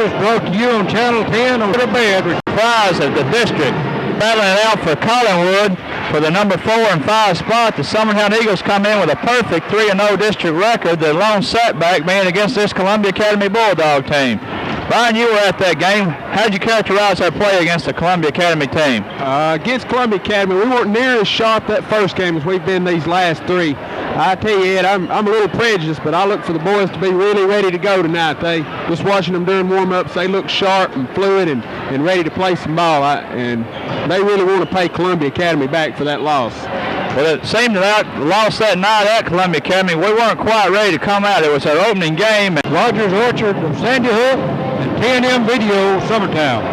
Breakfast brought to you on Channel 10 on the bed. Prize of the district. Battling it out for Collinwood for the number 4 and 5 spot. The Summertown Eagles come in with a perfect 3-0 district record. Their lone setback being against this Columbia Academy Bulldog team. Brian, you were at that game. How did you characterize our play against the Columbia Academy team? Against Columbia Academy, we weren't near as sharp that first game as we've been these last three. I tell you, Ed, I'm a little prejudiced, but I look for the boys to be really ready to go tonight. Just watching them during warm-ups, they look sharp and fluid and ready to play some ball. And they really want to pay Columbia Academy back for that loss. Well, it seemed that lost that night at Columbia Academy. We weren't quite ready to come out. It was our opening game. Rogers Orchard of Sandy Hook and T&M Video Summertown.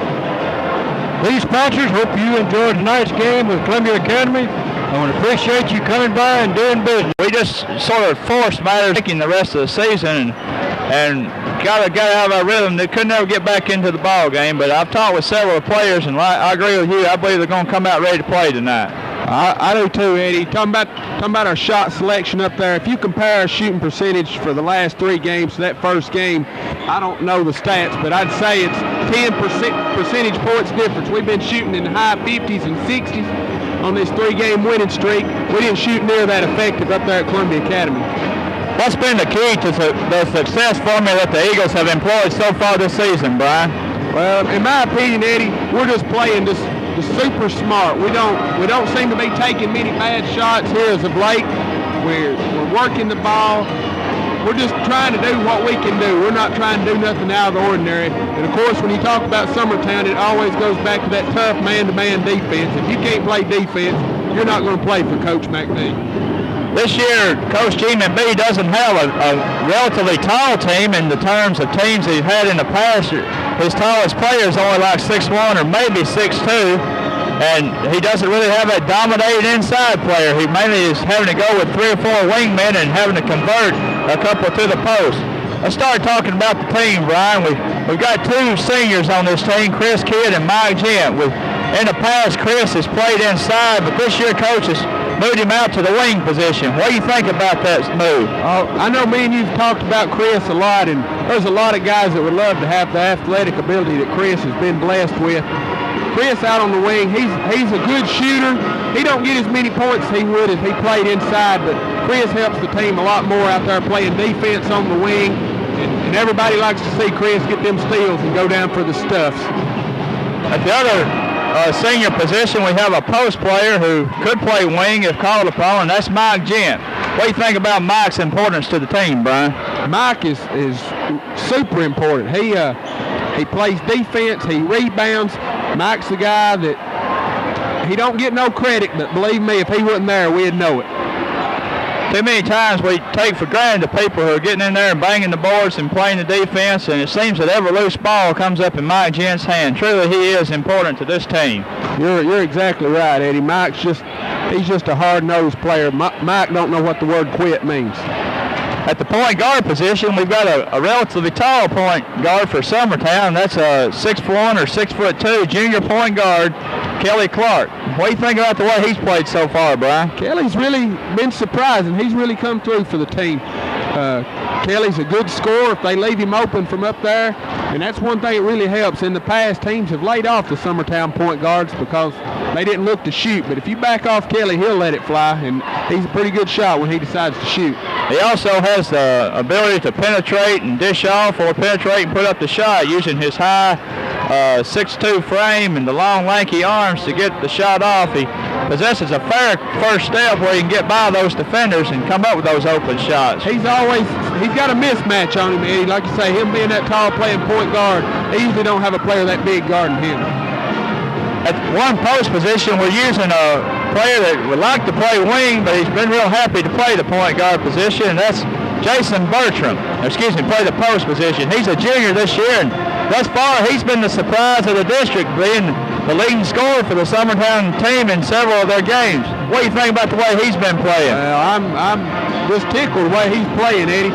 These sponsors hope you enjoyed tonight's game with Columbia Academy. I want to appreciate you coming by and doing business. We just sort of forced matters taking the rest of the season and got out of our rhythm. They couldn't ever get back into the ball game, but I've talked with several players, and I agree with you. I believe they're going to come out ready to play tonight. I do too, Eddie. Talking about our shot selection up there. If you compare our shooting percentage for the last three games to that first game, I don't know the stats, but I'd say it's 10 percentage points difference. We've been shooting in the high 50s and 60s on this three-game winning streak. We didn't shoot near that effective up there at Columbia Academy. What's been the key to the success formula that the Eagles have employed so far this season, Brian? Well, in my opinion, Eddie, we're just playing just super smart. We don't seem to be taking many bad shots here as of late. We're working the ball. We're just trying to do what we can do. We're not trying to do nothing out of the ordinary. And of course, when you talk about Summertown, it always goes back to that tough man-to-man defense. If you can't play defense, you're not going to play for Coach McNee. This year, Coach G.M.B. doesn't have a relatively tall team in the terms of teams he's had in the past. His tallest player is only like 6'1" or maybe 6'2", and he doesn't really have that dominating inside player. He mainly is having to go with 3 or 4 wingmen and having to convert a couple to the post. Let's start talking about the team, Brian. We've got 2 seniors on this team, Chris Kidd and Mike Gent. In the past, Chris has played inside, but this year, Coach has moved him out to the wing position. What do you think about that move? I know me and you've talked about Chris a lot, and there's a lot of guys that would love to have the athletic ability that Chris has been blessed with. Chris out on the wing, he's a good shooter. He don't get as many points as he would if he played inside, but Chris helps the team a lot more out there playing defense on the wing, and everybody likes to see Chris get them steals and go down for the stuffs. At the other senior position, we have a post player who could play wing if called upon, and that's Mike Gent. What do you think about Mike's importance to the team, Brian? Mike is super important. He plays defense, he rebounds. Mike's the guy that he don't get no credit, but believe me, if he wasn't there, we'd know it. Too many times we take for granted the people who are getting in there and banging the boards and playing the defense, and it seems that every loose ball comes up in Mike Gent's hand. Truly, he is important to this team. You're exactly right, Eddie. He's just a hard-nosed player. Mike don't know what the word quit means. At the point guard position, we've got a relatively tall point guard for Summertown. That's a 6'1" or 6'2" junior point guard, Kelly Clark. What do you think about the way he's played so far, Brian? Kelly's really been surprising. He's really come through for the team. Kelly's a good scorer if they leave him open from up there, and that's one thing that really helps. In the past, teams have laid off the Summertown point guards because they didn't look to shoot, but if you back off Kelly, he'll let it fly, and he's a pretty good shot when he decides to shoot. He also has the ability to penetrate and dish off or penetrate and put up the shot using his high 6'2" frame and the long, lanky arms to get the shot off. He possesses a fair first step where he can get by those defenders and come up with those open shots. He's got a mismatch on him, Eddie. Like you say, him being that tall playing point guard, they usually don't have a player that big guarding him. At one post position, we're using a player that would like to play wing, but he's been real happy to play the point guard position, and that's Jason Bertram. Play the post position. He's a junior this year, and thus far he's been the surprise of the district, being the leading scorer for the Summertown team in several of their games. What do you think about the way he's been playing? Well, I'm just tickled the way he's playing, Eddie.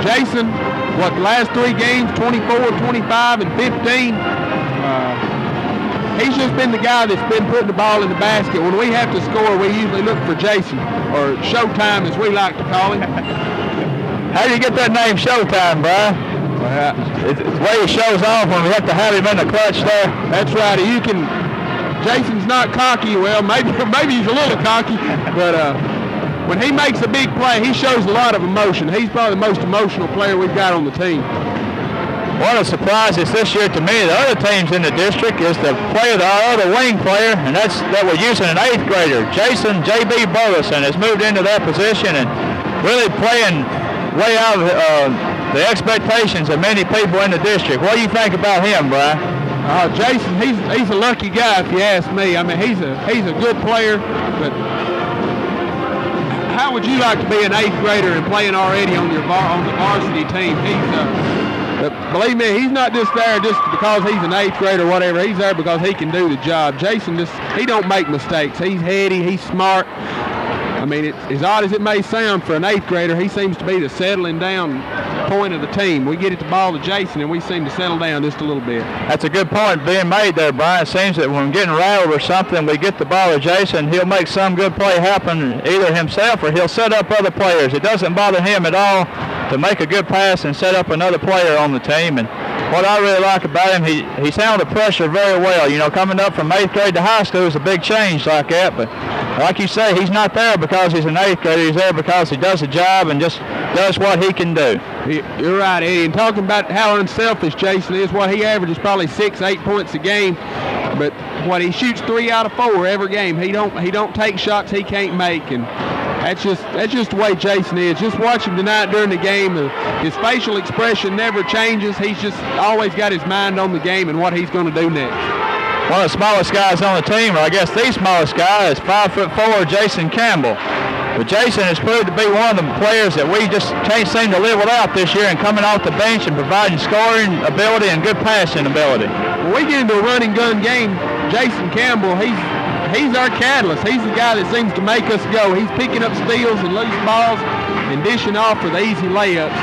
Jason, the last 3 games, 24, 25, and 15. He's just been the guy that's been putting the ball in the basket. When we have to score, we usually look for Jason, or Showtime as we like to call him. How do you get that name Showtime, Brian? It's the way he shows off when we have to have him in the clutch there. That's right. Jason's not cocky. Well, maybe he's a little cocky, but when he makes a big play, he shows a lot of emotion. He's probably the most emotional player we've got on the team. One of the surprises this year to me, the other teams in the district, is the player, our other wing player, and that we're using an 8th grader. Jason J.B. Burleson has moved into that position and really playing way out of the expectations of many people in the district. What do you think about him, Brian? Jason, he's a lucky guy if you ask me. I mean, he's a good player, but how would you like to be an 8th grader and playing already on the varsity team? But believe me, he's not just there just because he's an 8th grader or whatever. He's there because he can do the job. Jason he don't make mistakes. He's heady, he's smart. I mean, as odd as it may sound for an 8th grader, he seems to be the settling down point of the team. We get it the ball to Jason, and we seem to settle down just a little bit. That's a good point being made there, Brian. It seems that when we're getting rattled or something, we get the ball to Jason, he'll make some good play happen either himself or he'll set up other players. It doesn't bother him at all to make a good pass and set up another player on the team. And what I really like about him, he's handled the pressure very well. You know, coming up from 8th grade to high school is a big change like that. But like you say, he's not there because he's an 8th grader. He's there because he does the job and just does what he can do. You're right, Eddie. And talking about how unselfish Jason is, what he averages probably 6-8 points a game. But what he shoots 3 out of 4 every game. He don't take shots he can't make, and that's just the way Jason is. Just watch him tonight during the game. His facial expression never changes. He's just always got his mind on the game and what he's going to do next. One of the smallest guys on the team, or I guess the smallest guy, is 5'4", Jason Campbell. But Jason has proved to be one of the players that we just can't seem to live without this year, and coming off the bench and providing scoring ability and good passing ability. When we get into a running gun game, Jason Campbell, he's our catalyst. He's the guy that seems to make us go. He's picking up steals and loose balls and dishing off for the easy layups.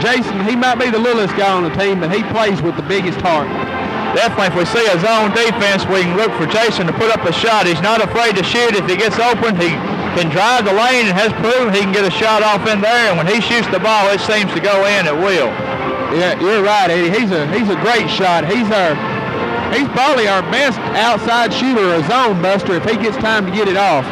Jason, he might be the littlest guy on the team, but he plays with the biggest heart. Definitely, if we see a zone defense, we can look for Jason to put up a shot. He's not afraid to shoot. If he gets open, he can drive the lane and has proven he can get a shot off in there. And when he shoots the ball, it seems to go in at will. Yeah, you're right, Eddie. He's a great shot. He's probably our best outside shooter or zone buster if he gets time to get it off.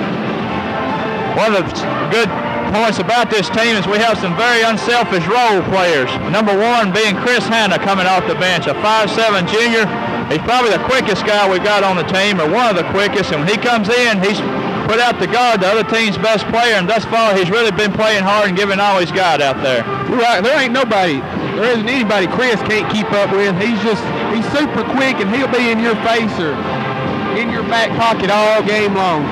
One of the good points about this team is we have some very unselfish role players. Number 1 being Chris Hanna coming off the bench, a 5'7" junior. He's probably the quickest guy we've got on the team, or one of the quickest. And when he comes in, he's put out to guard the other team's best player, and thus far he's really been playing hard and giving all he's got out there. You're right. There isn't anybody Chris can't keep up with. He's super quick, and he'll be in your face or in your back pocket all game long.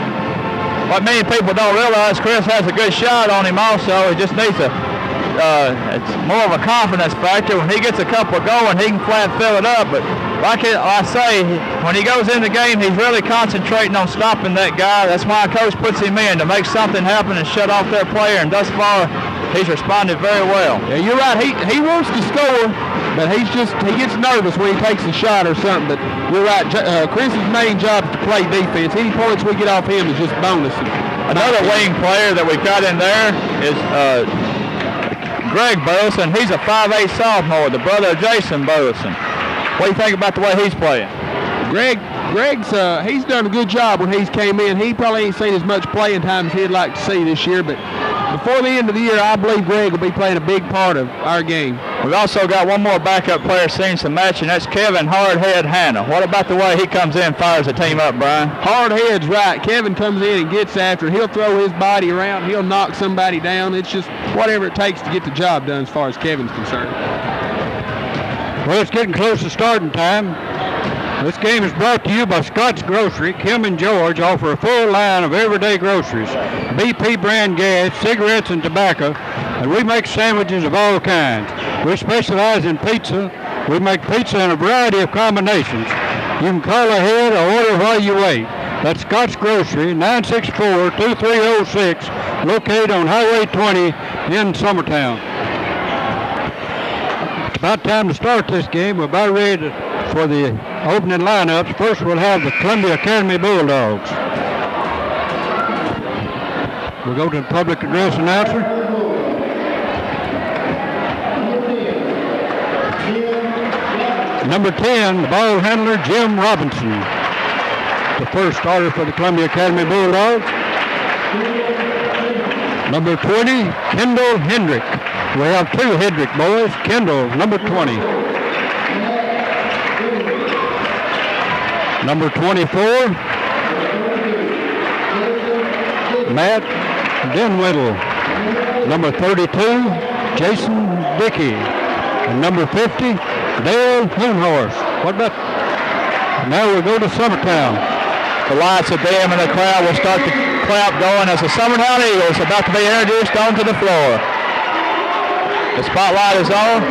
What many people don't realize, Chris has a good shot on him also. He just needs it's more of a confidence factor. When he gets a couple going, he can flat fill it up. But like I say, when he goes in the game, he's really concentrating on stopping that guy. That's why Coach puts him in, to make something happen and shut off their player. And thus far, he's responded very well. Yeah, you're right. He wants to score, but he gets nervous when he takes a shot or something. But you're right. Chris's main job is to play defense. Any points we get off him is just bonus. Another wing player that we've got in there is Greg Burleson. He's a 5'8" sophomore, the brother of Jason Burleson. What do you think about the way he's playing? Greg's he's done a good job when he's came in. He probably ain't seen as much playing time as he'd like to see this year, but before the end of the year, I believe Greg will be playing a big part of our game. We've also got one more backup player seeing some matching. That's Kevin Hardhead Hanna. What about the way he comes in, fires the team up, Brian? Hardhead's right. Kevin comes in and gets after it. He'll throw his body around. He'll knock somebody down. It's just whatever it takes to get the job done as far as Kevin's concerned. Well, it's getting close to starting time. This game is brought to you by Scott's Grocery. Kim and George offer a full line of everyday groceries, BP brand gas, cigarettes, and tobacco, and we make sandwiches of all kinds. We specialize in pizza. We make pizza in a variety of combinations. You can call ahead or order while you wait. That's Scott's Grocery, 964-2306, located on Highway 20 in Summertown. It's about time to start this game. We're about ready for the opening lineups. First, we'll have the Columbia Academy Bulldogs. We'll go to the public address announcer. Number 10, the ball handler, Jim Robinson. The first starter for the Columbia Academy Bulldogs. Number 20, Kendall Hendrick. We have two Hendrick boys. Kendall, number 20. Number 24, Matt Denwittle. Number 32, Jason Dickey. And number 50, Dale Hoonhorse. What about? Now we'll go to Summertown. The lights at them and the crowd will start to clap going as the Summertown Eagles about to be introduced onto the floor. The spotlight is on.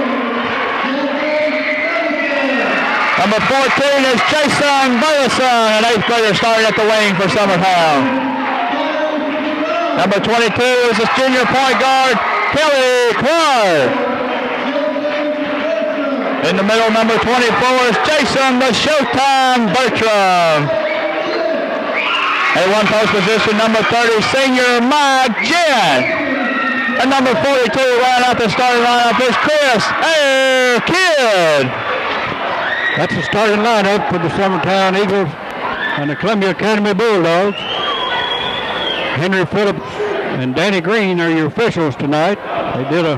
Number 14 is Jason Burleson, an 8th grader starting at the wing for Summertown. Number 22 is his junior point guard, Kelly Clark. In the middle, number 24 is Jason the Showtime Bertram. At one post position, number 30, senior Mike Jen. And number 42, right out the starting lineup, is Chris Kidd. That's the starting lineup for the Summertown Eagles and the Columbia Academy Bulldogs. Henry Phillips and Danny Green are your officials tonight. They did a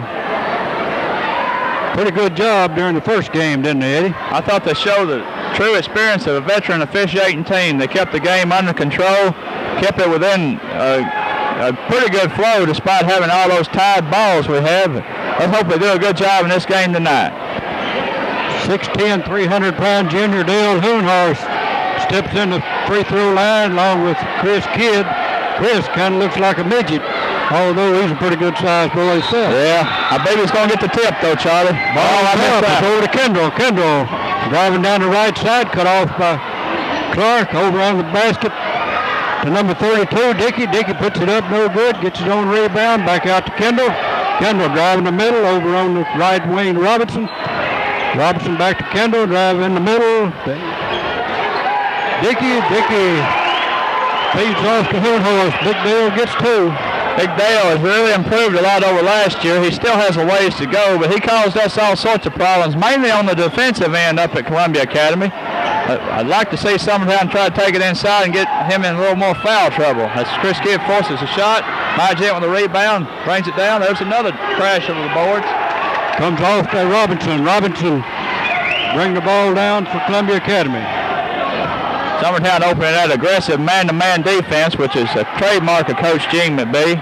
pretty good job during the first game, didn't they, Eddie? I thought they showed the true experience of a veteran officiating team. They kept the game under control, kept it within a pretty good flow despite having all those tied balls we have. Let's hope they do a good job in this game tonight. 6'10", 300-pound junior Dale Hoonhorse steps in the free throw line along with Chris Kidd. Chris kind of looks like a midget, although he's a pretty good sized boy himself. Yeah, I bet he's going to get the tip though, Charlie. Ball up, over to Kendall. Kendall driving down the right side, cut off by Clark, over on the basket to number 32, Dickey. Dickey puts it up, no good, gets his own rebound, back out to Kendall. Kendall driving the middle, over on the right wing to Robinson. Robinson back to Kendall, drive in the middle. Dickey feeds off to Hoonhorse. Big Dale gets two. Big Dale has really improved a lot over last year. He still has a ways to go, but he caused us all sorts of problems, mainly on the defensive end up at Columbia Academy. I'd like to see Summertown try to take it inside and get him in a little more foul trouble. As Chris Kidd forces a shot, my gent with the rebound, brings it down. There's another crash over the boards. Comes off by Robinson. Robinson bring the ball down for Columbia Academy. Summertown opening that aggressive man-to-man defense, which is a trademark of Coach Gene McBee.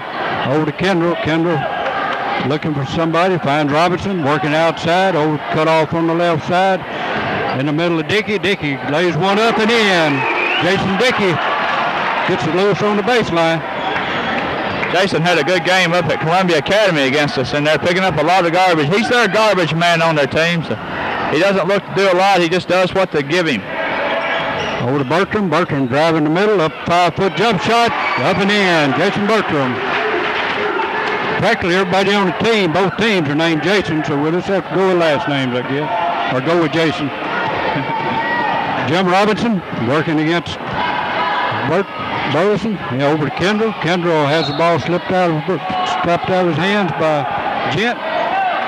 Over to Kendall. Kendall looking for somebody. Finds Robinson working outside. Over cut off on the left side. In the middle of Dickey. Dickey lays one up and in. Jason Dickey gets it loose on the baseline. Jason had a good game up at Columbia Academy against us, and they're picking up a lot of garbage. He's their garbage man on their team, so he doesn't look to do a lot. He just does what they give him. Over to Bertram. Bertram driving the middle, up 5-foot jump shot, up and in. Jason Bertram. Practically everybody on the team, both teams are named Jason, so we'll just have to go with last names, I guess, or go with Jason. Jim Robinson working against Burleson. Over to Kendall. Kendall has the ball slipped out of his hands by Gent,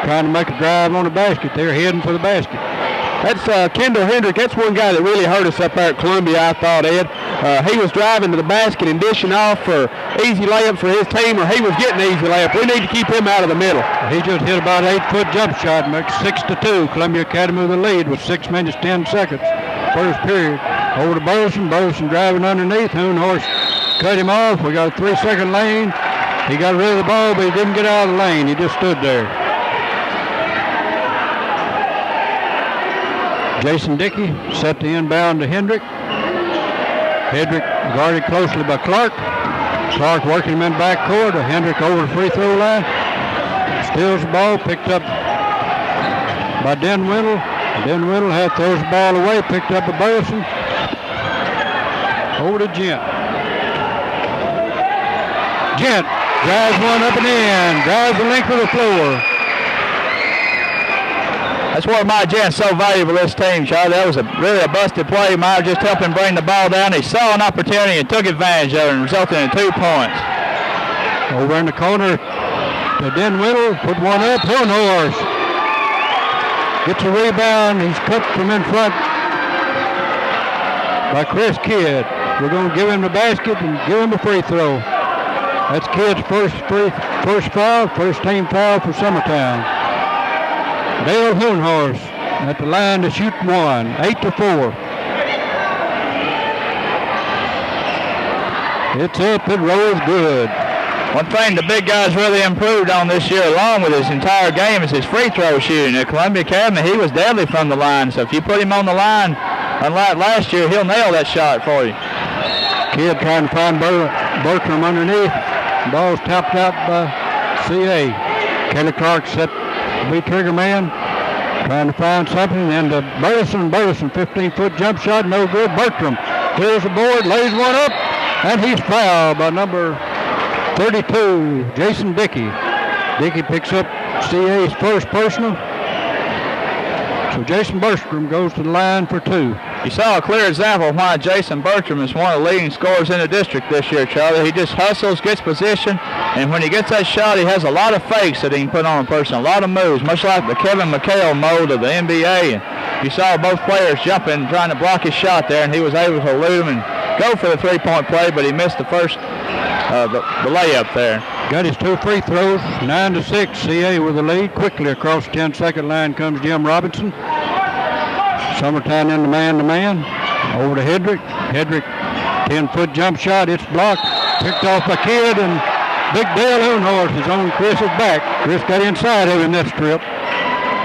trying to make a drive on the basket. They're heading for the basket. That's Kendall Hendrick. That's one guy that really hurt us up there at Columbia, I thought, Ed. He was driving to the basket and dishing off for easy layup for his team, or he was getting an easy layup. We need to keep him out of the middle. He just hit about an 8-foot jump shot, makes 6-2. Columbia Academy with the lead with 6 minutes, 10 seconds. First period. Over to Burleson. Burleson driving underneath. Hoonhorse cut him off. We got a 3-second lane. He got rid of the ball, but he didn't get out of the lane. He just stood there. Jason Dickey set the inbound to Hendrick. Hendrick guarded closely by Clark. Clark working him in backcourt. Hendrick over the free throw line. Steals the ball, picked up by Denwittle. Denwittle throws the ball away, picked up by Burleson. Over to Gent. Gent drives one up and in. Drives the length of the floor. That's why my Gent's so valuable to this team, Charlie. That was really a busted play. Meyer just helped him bring the ball down. He saw an opportunity and took advantage of it, and resulted in 2 points. Over in the corner to Denwittle. Put one up. Hoonhorse. Gets a rebound. He's cut from in front by Chris Kidd. We're going to give him the basket and give him a free throw. That's Kidd's first foul, first team foul for Summertown. Dale Hohenhorst at the line to shoot one, 8-4. It's up, it rolls good. One thing the big guy's really improved on this year, along with his entire game, is his free throw shooting. At Columbia Academy, he was deadly from the line, so if you put him on the line, unlike last year, he'll nail that shot for you. Kidd trying to find Bertram underneath. Ball's tapped out by CA. Kelly Clark set to be trigger man, trying to find something, and Burleson, 15-foot jump shot, no good. Bertram clears the board, lays one up, and he's fouled by number 32, Jason Dickey. Dickey picks up CA's first personal. So Jason Bertram goes to the line for two. You saw a clear example of why Jason Bertram is one of the leading scorers in the district this year, Charlie. He just hustles, gets position, and when he gets that shot, he has a lot of fakes that he can put on a person, a lot of moves, much like the Kevin McHale mode of the NBA. And you saw both players jumping, trying to block his shot there, and he was able to elude him and go for the three-point play, but he missed the first, the layup there. Got his two free throws, 9-6, CA with the lead. Quickly across the 10-second line comes Jim Robinson. Summertown in the man-to-man. Over to Hedrick. Hedrick, 10-foot jump shot. It's blocked. Picked off by Kidd, and Big Dale Hohenhorst is on Chris's back. Chris got inside of him that strip.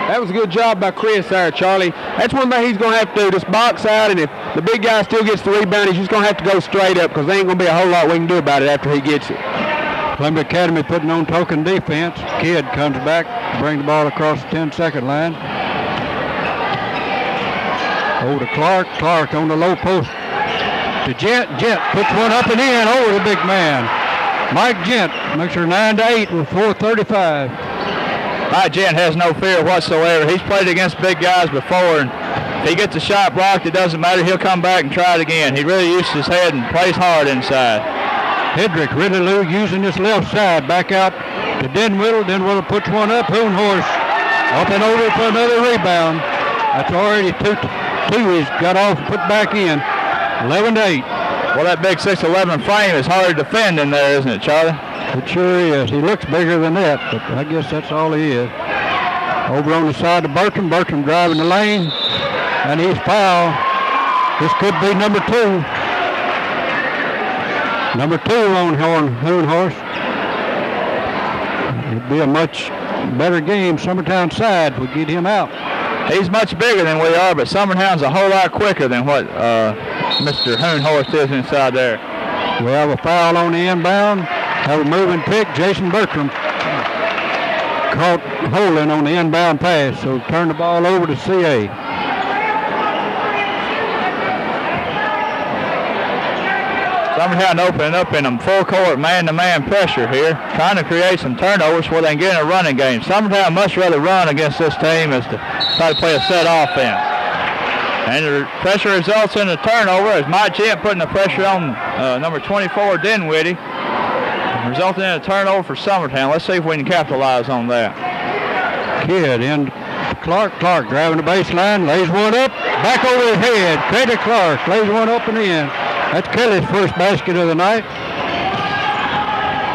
That was a good job by Chris there, Charlie. That's one thing he's going to have to do, just box out, and if the big guy still gets the rebound, he's just going to have to go straight up because there ain't going to be a whole lot we can do about it after he gets it. Columbia Academy putting on token defense. Kidd comes back, bring the ball across the 10-second line. Over to Clark. Clark on the low post to Gent. Gent puts one up and in over the big man. Mike Gent makes her 9-8 with 4:35. Mike Gent has no fear whatsoever. He's played against big guys before, and if he gets a shot blocked, it doesn't matter. He'll come back and try it again. He really uses his head and plays hard inside. Hedrick, Ridley Using this left side. Back out to Denwittle. Denwittle puts one up. Hohenhorst up and over for another rebound. That's already two he's got off and put back in. 11-8. Well, that big 6'11" frame is hard to defend in there, isn't it, Charlie? It sure is. He looks bigger than that, but I guess that's all he is. Over on the side of Bertram. Bertram driving the lane, and he's fouled. This could be number two. Number two on Hohenhorst. It'd be a much better game, Summertown side, if we get him out. He's much bigger than we are, but Summertown's a whole lot quicker than what Mr. Hohenhorst is inside there. We have a foul on the inbound. Have a moving pick. Jason Bertram caught holding on the inbound pass, so turn the ball over to CA. Summertown opening up in them full court man-to-man pressure here, trying to create some turnovers where they can get in a running game. Summertown much rather run against this team as to try to play a set offense. And the pressure results in a turnover as Mike Gent putting the pressure on number 24, Dinwiddie, resulting in a turnover for Summertown. Let's see if we can capitalize on that. Kidd in Clark. Clark driving the baseline, lays one up, back over his head. Credit Clark, lays one up and in. That's Kelly's first basket of the night.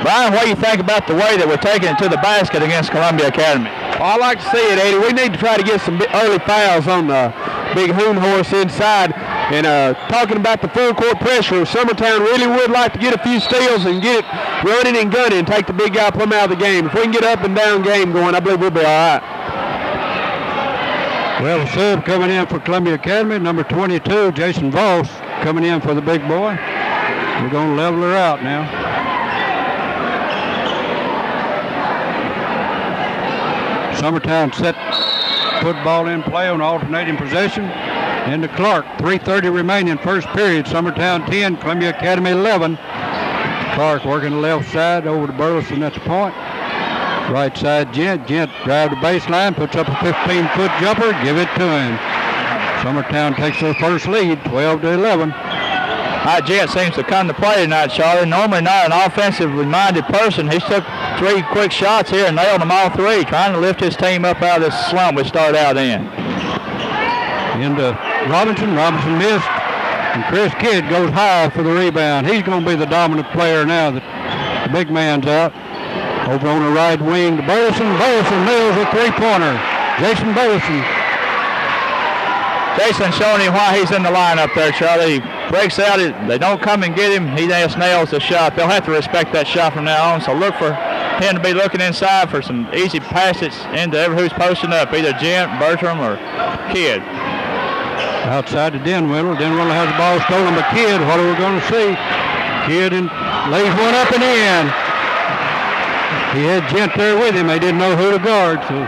Brian, what do you think about the way that we're taking it to the basket against Columbia Academy? Well, I like to see it, Eddie. We need to try to get some early fouls on the big Hohenhorst inside. And talking about the full court pressure, Summertown really would like to get a few steals and get it running and gunning and take the big guy plumb out of the game. If we can get up and down game going, I believe we'll be all right. Well, the sub coming in for Columbia Academy, number 22, Jason Voss, coming in for the big boy. We're going to level her out now. Summertown set football in play on alternating possession. Into Clark, 3:30 remaining first period. Summertown 10, Columbia Academy 11. Clark working the left side over to Burleson at the point. Right side, Gent. Gent drive the baseline, puts up a 15-foot jumper, give it to him. Summertown takes their first lead, 12-11. Mike Gent seems to come to play tonight, Charlie. Normally not an offensive-minded person. He took 3 quick shots here and nailed them all 3, trying to lift his team up out of this slump we started out in. Into Robinson. Robinson missed. And Chris Kidd goes high for the rebound. He's going to be the dominant player now that the big man's out. Over on the right wing to Burleson. Burleson nails a 3-pointer. Jason Burleson. Jason showing him why he's in the lineup there, Charlie. He breaks out. They don't come and get him. He just nails the shot. They'll have to respect that shot from now on. So look for him to be looking inside for some easy passes into who's posting up, either Gent, Bertram, or Kidd. Outside to Denwindle. Denwindle has the ball stolen by Kidd. What are we going to see? Kidd lays one up and in. He had Gent there with him. They didn't know who to guard. So.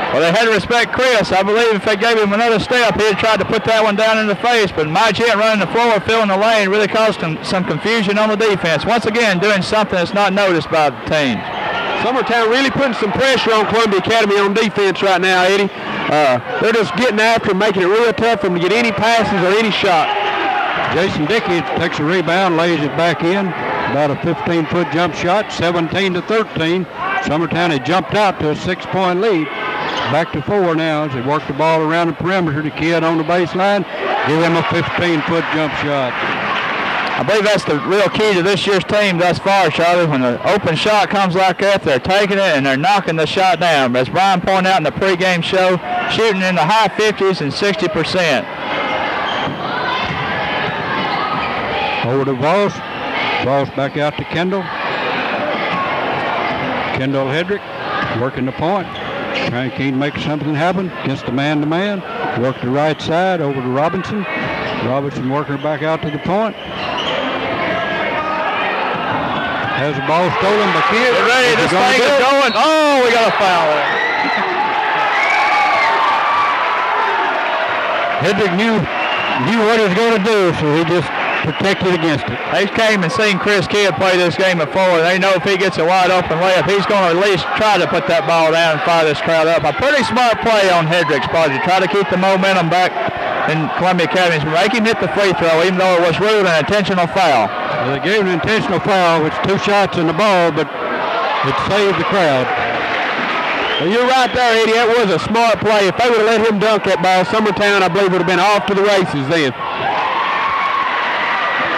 Well, they had to respect Chris. I believe if they gave him another step, he'd tried to put that one down in the face. But Mike Gent running the floor, filling the lane, really caused some confusion on the defense. Once again, doing something that's not noticed by the team. Summertown really putting some pressure on Columbia Academy on defense right now, Eddie. They're just getting after him, making it real tough for him to get any passes or any shot. Jason Dickey takes a rebound, lays it back in. About a 15-foot jump shot, 17-13. Summertown had jumped out to a 6-point lead. Back to 4 now as they work the ball around the perimeter. The Kid on the baseline. Give him a 15-foot jump shot. I believe that's the real key to this year's team thus far, Charlie. When an open shot comes like that, they're taking it and they're knocking the shot down. As Brian pointed out in the pregame show, shooting in the high 50s and 60%. Over to Voss. Voss back out to Kendall. Kendall Hedrick working the point. Trying to make something happen against the man-to-man. Work the right side over to Robinson. Robinson working her back out to the point. Has the ball stolen by Kidd. Get ready, this thing is going. Oh, we got a foul there. Hedrick knew what he was going to do, so he just protected against it. They came and seen Chris Kidd play this game before. They know if he gets a wide open layup, he's going to at least try to put that ball down and fire this crowd up. A pretty smart play on Hedrick's part to try to keep the momentum back in Columbia Academy. Make him hit the free throw, even though it was ruled an intentional foul. Well, they gave an intentional foul, which 2 shots in the ball, but it saved the crowd. Well, you're right there, Eddie. That was a smart play. If they would have let him dunk that ball, Summertown, I believe, would have been off to the races then.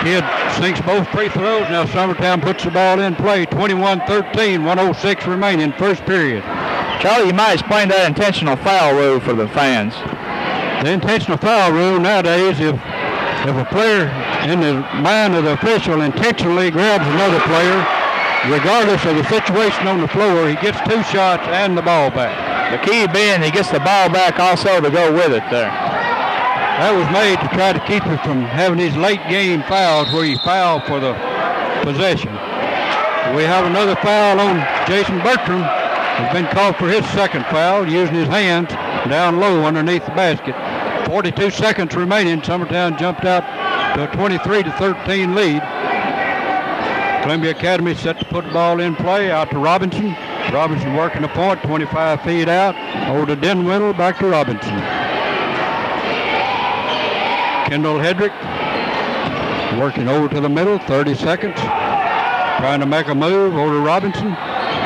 Kidd sinks both free throws. Now Summertown puts the ball in play. 21-13, 1:06 remaining, first period. Charlie, you might explain that intentional foul rule for the fans. The intentional foul rule nowadays, if a player in the mind of the official intentionally grabs another player, regardless of the situation on the floor, he gets 2 shots and the ball back. The key being he gets the ball back also to go with it there. That was made to try to keep him from having these late game fouls where you foul for the possession. We have another foul on Jason Bertram. He's been called for his second foul, using his hands down low underneath the basket. 42 seconds remaining. Summertown jumped out to a 23-13 lead. Columbia Academy set to put the ball in play. Out to Robinson. Robinson working the point, 25 feet out. Over to Denwindle, back to Robinson. Kendall Hedrick working over to the middle, 30 seconds. Trying to make a move over to Robinson.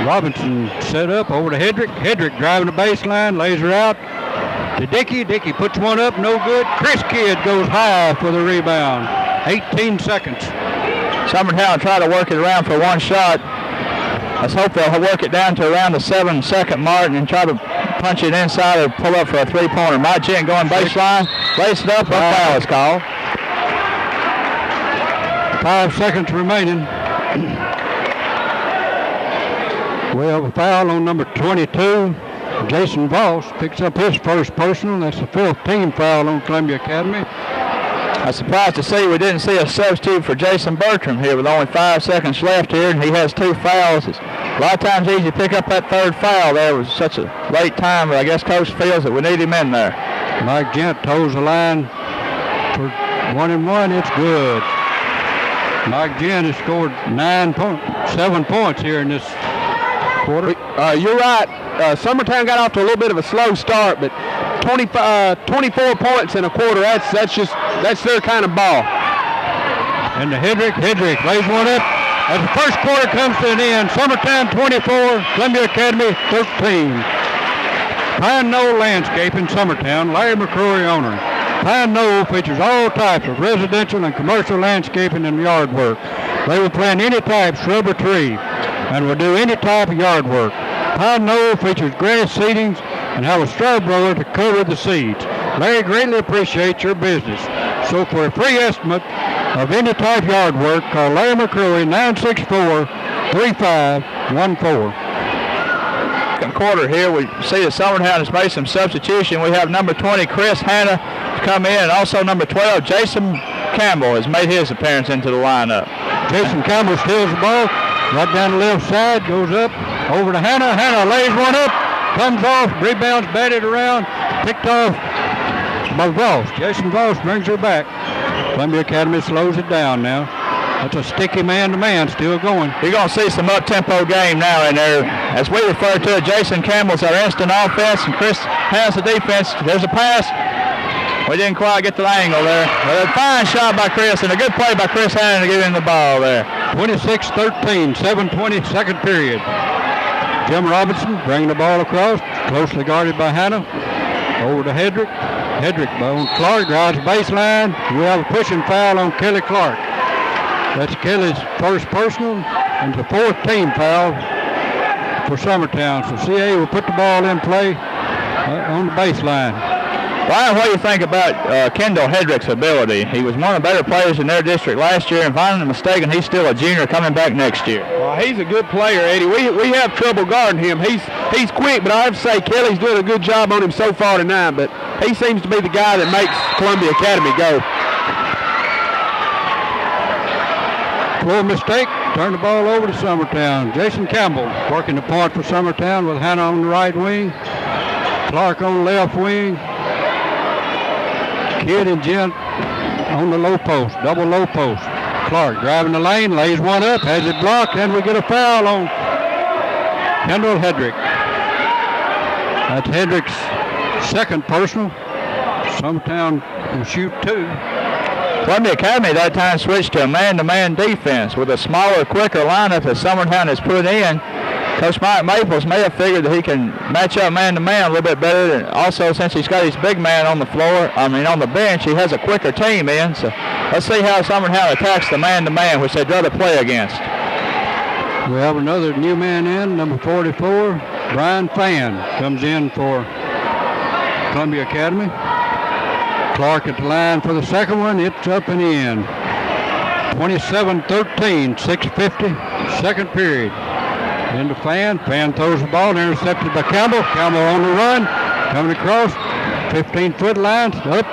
Robinson set up over to Hedrick. Hedrick driving the baseline, lays her out to Dickey. Dickey puts one up, no good. Chris Kidd goes high for the rebound. 18 seconds. Summertown tried to work it around for one shot. Let's hope they'll work it down to around the 7-second mark and try to punch it inside or pull up for a 3-pointer. Mike Gent going baseline, lace it up, a foul is called. 5 seconds remaining. We have a foul on number 22. Jason Voss picks up his first personal. That's the 5th team foul on Columbia Academy. I'm surprised to see we didn't see a substitute for Jason Bertram here with only 5 seconds left here, and he has 2 fouls. It's a lot of times easy to pick up that 3rd foul there. It was such a late time, but I guess Coach feels that we need him in there. Mike Gent toes the line for 1-1. It's good. Mike Gent has scored 7 points here in this quarter. You're right. Summertown got off to a little bit of a slow start, but 24 points in a quarter, that's their kind of ball. into Hedrick. Hedrick lays one up. As the first quarter comes to an end, Summertown 24, Columbia Academy 13. Pine Knoll Landscaping, Summertown, Larry McCrory owner. Pine Knoll features all types of residential and commercial landscaping and yard work. They will plant any type shrub or tree and will do any type of yard work. Pine Knoll features grass seedings and have a straw blower to cover the seeds. Larry greatly appreciates your business. So for a free estimate of any type yard work, call Larry McCrory 964-3514. Second quarter here, we see that Summertown has made some substitution. We have number 20, Chris Hanna, come in, and also number 12, Jason Campbell, has made his appearance into the lineup. Jason Campbell steals the ball, right down the left side, goes up, over to Hanna. Hanna lays one up, comes off, rebounds, batted around, picked off by Voss. Jason Voss brings her back. Columbia Academy slows it down now. That's a sticky man-to-man still going. You're going to see some up-tempo game now in there. As we refer to it, Jason Campbell's our instant offense, and Chris has the defense. There's a pass. We didn't quite get the angle there. But a fine shot by Chris, and a good play by Chris Hanna to get in the ball there. 26-13, 7:20 second period. Jim Robinson bringing the ball across, closely guarded by Hanna. Over to Hedrick. Hedrick on Clark, drives the baseline. We have a pushing foul on Kelly Clark. That's Kelly's first personal and the fourth team foul for Summertown. So CA will put the ball in play on the baseline. Brian, what do you think about Kendall Hedrick's ability? He was one of the better players in their district last year, and if I'm not mistaken, he's still a junior coming back next year. Well, he's a good player, Eddie. We have trouble guarding him. He's quick, but I have to say Kelly's doing a good job on him so far tonight, but he seems to be the guy that makes Columbia Academy go. Floor mistake, turn the ball over to Summertown. Jason Campbell working the point for Summertown with Hanna on the right wing, Clark on the left wing, Kidd and Gent on the low post, double low post. Clark driving the lane, lays one up, has it blocked, and we get a foul on Kendall Hedrick. That's Hedrick's second personal. Summertown will shoot two. Columbia Academy that time switched to a man-to-man defense with a smaller, quicker lineup that Summertown has put in. Coach Mike Maples may have figured that he can match up man-to-man a little bit better. And also, since he's got his big man on the floor, on the bench, he has a quicker team in. So let's see how Summertown attacks the man-to-man, which they'd rather play against. We have another new man in, number 44, Brian Fan comes in for Columbia Academy. Clark at the line for the second one. It's up and in. 27-13, 6:50, second period. Into Fan. Fan throws the ball, intercepted by Campbell. Campbell on the run, coming across, 15-foot line, up,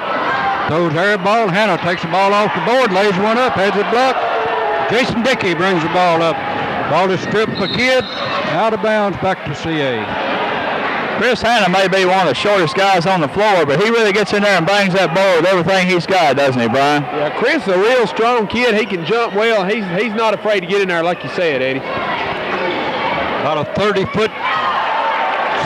throws air ball. Hanna takes the ball off the board, lays one up, has it blocked. Jason Dickey brings the ball up. Ball is stripped by Kidd, out of bounds, back to CA. Chris Hanna may be one of the shortest guys on the floor, but he really gets in there and bangs that ball with everything he's got, doesn't he, Brian? Yeah, Chris is a real strong kid. He can jump well. He's not afraid to get in there, like you said, Eddie. About a 30-foot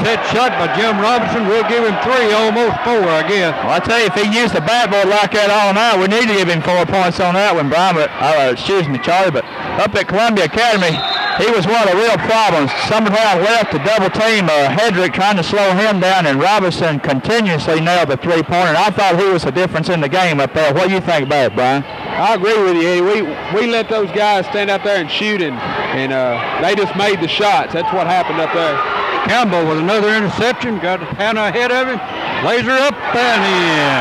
set shot by Jim Robinson. We'll give him 3, almost 4, I guess. Well, I tell you, if he used the backboard like that all night, we need to give him 4 points on that one, Brian. But Charlie. But up at Columbia Academy, he was one of the real problems. Summertown left to double team Hedrick, trying to slow him down, and Robinson continuously nailed the three-pointer. And I thought he was the difference in the game up there. What do you think about it, Brian? I agree with you, Eddie. We let those guys stand out there and shoot, and they just made the shots. That's what happened up there. Campbell with another interception, got Hanna ahead of him, lays her up and in.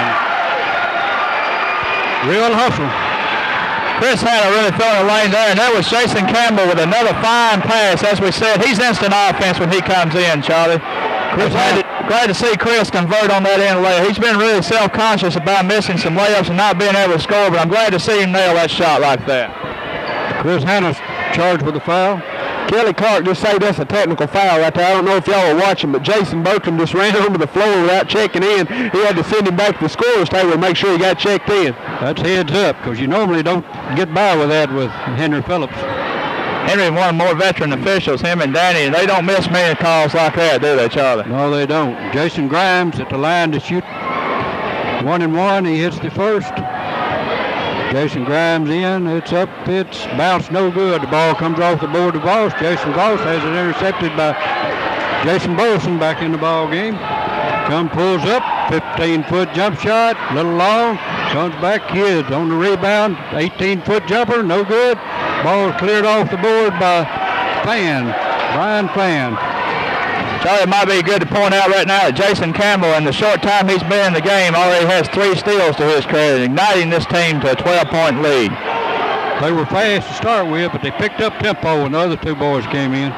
Real hustle. Chris Hanna really throwing the lane there, and that was Jason Campbell with another fine pass. As we said, he's instant offense when he comes in, Charlie. Glad to see Chris convert on that end layup. He's been really self-conscious about missing some layups and not being able to score, but I'm glad to see him nail that shot like that. Chris Hanna's charged with the foul. Kelly Clark just said that's a technical foul right there. I don't know if y'all were watching, but Jason Bertram just ran onto the floor without checking in. He had to send him back to the scorer's table to make sure he got checked in. That's heads up, because you normally don't get by with that with Henry Phillips. Henry, one of the more veteran officials, him and Danny, and they don't miss many calls like that, do they, Charlie? No, they don't. Jason Grimes at the line to shoot 1-1. He hits the first. Jason Grimes in. It's up. It's bounced no good. The ball comes off the board to Voss. Jason Voss has it intercepted by Jason Burleson back in the ball game. Pulls up. 15-foot jump shot. Little long. Comes back. Kids on the rebound. 18-foot jumper. No good. Ball cleared off the board by Brian Fan. Charlie, it might be good to point out right now that Jason Campbell, in the short time he's been in the game, already has 3 steals to his credit, igniting this team to a 12-point lead. They were fast to start with, but they picked up tempo when the other 2 boys came in.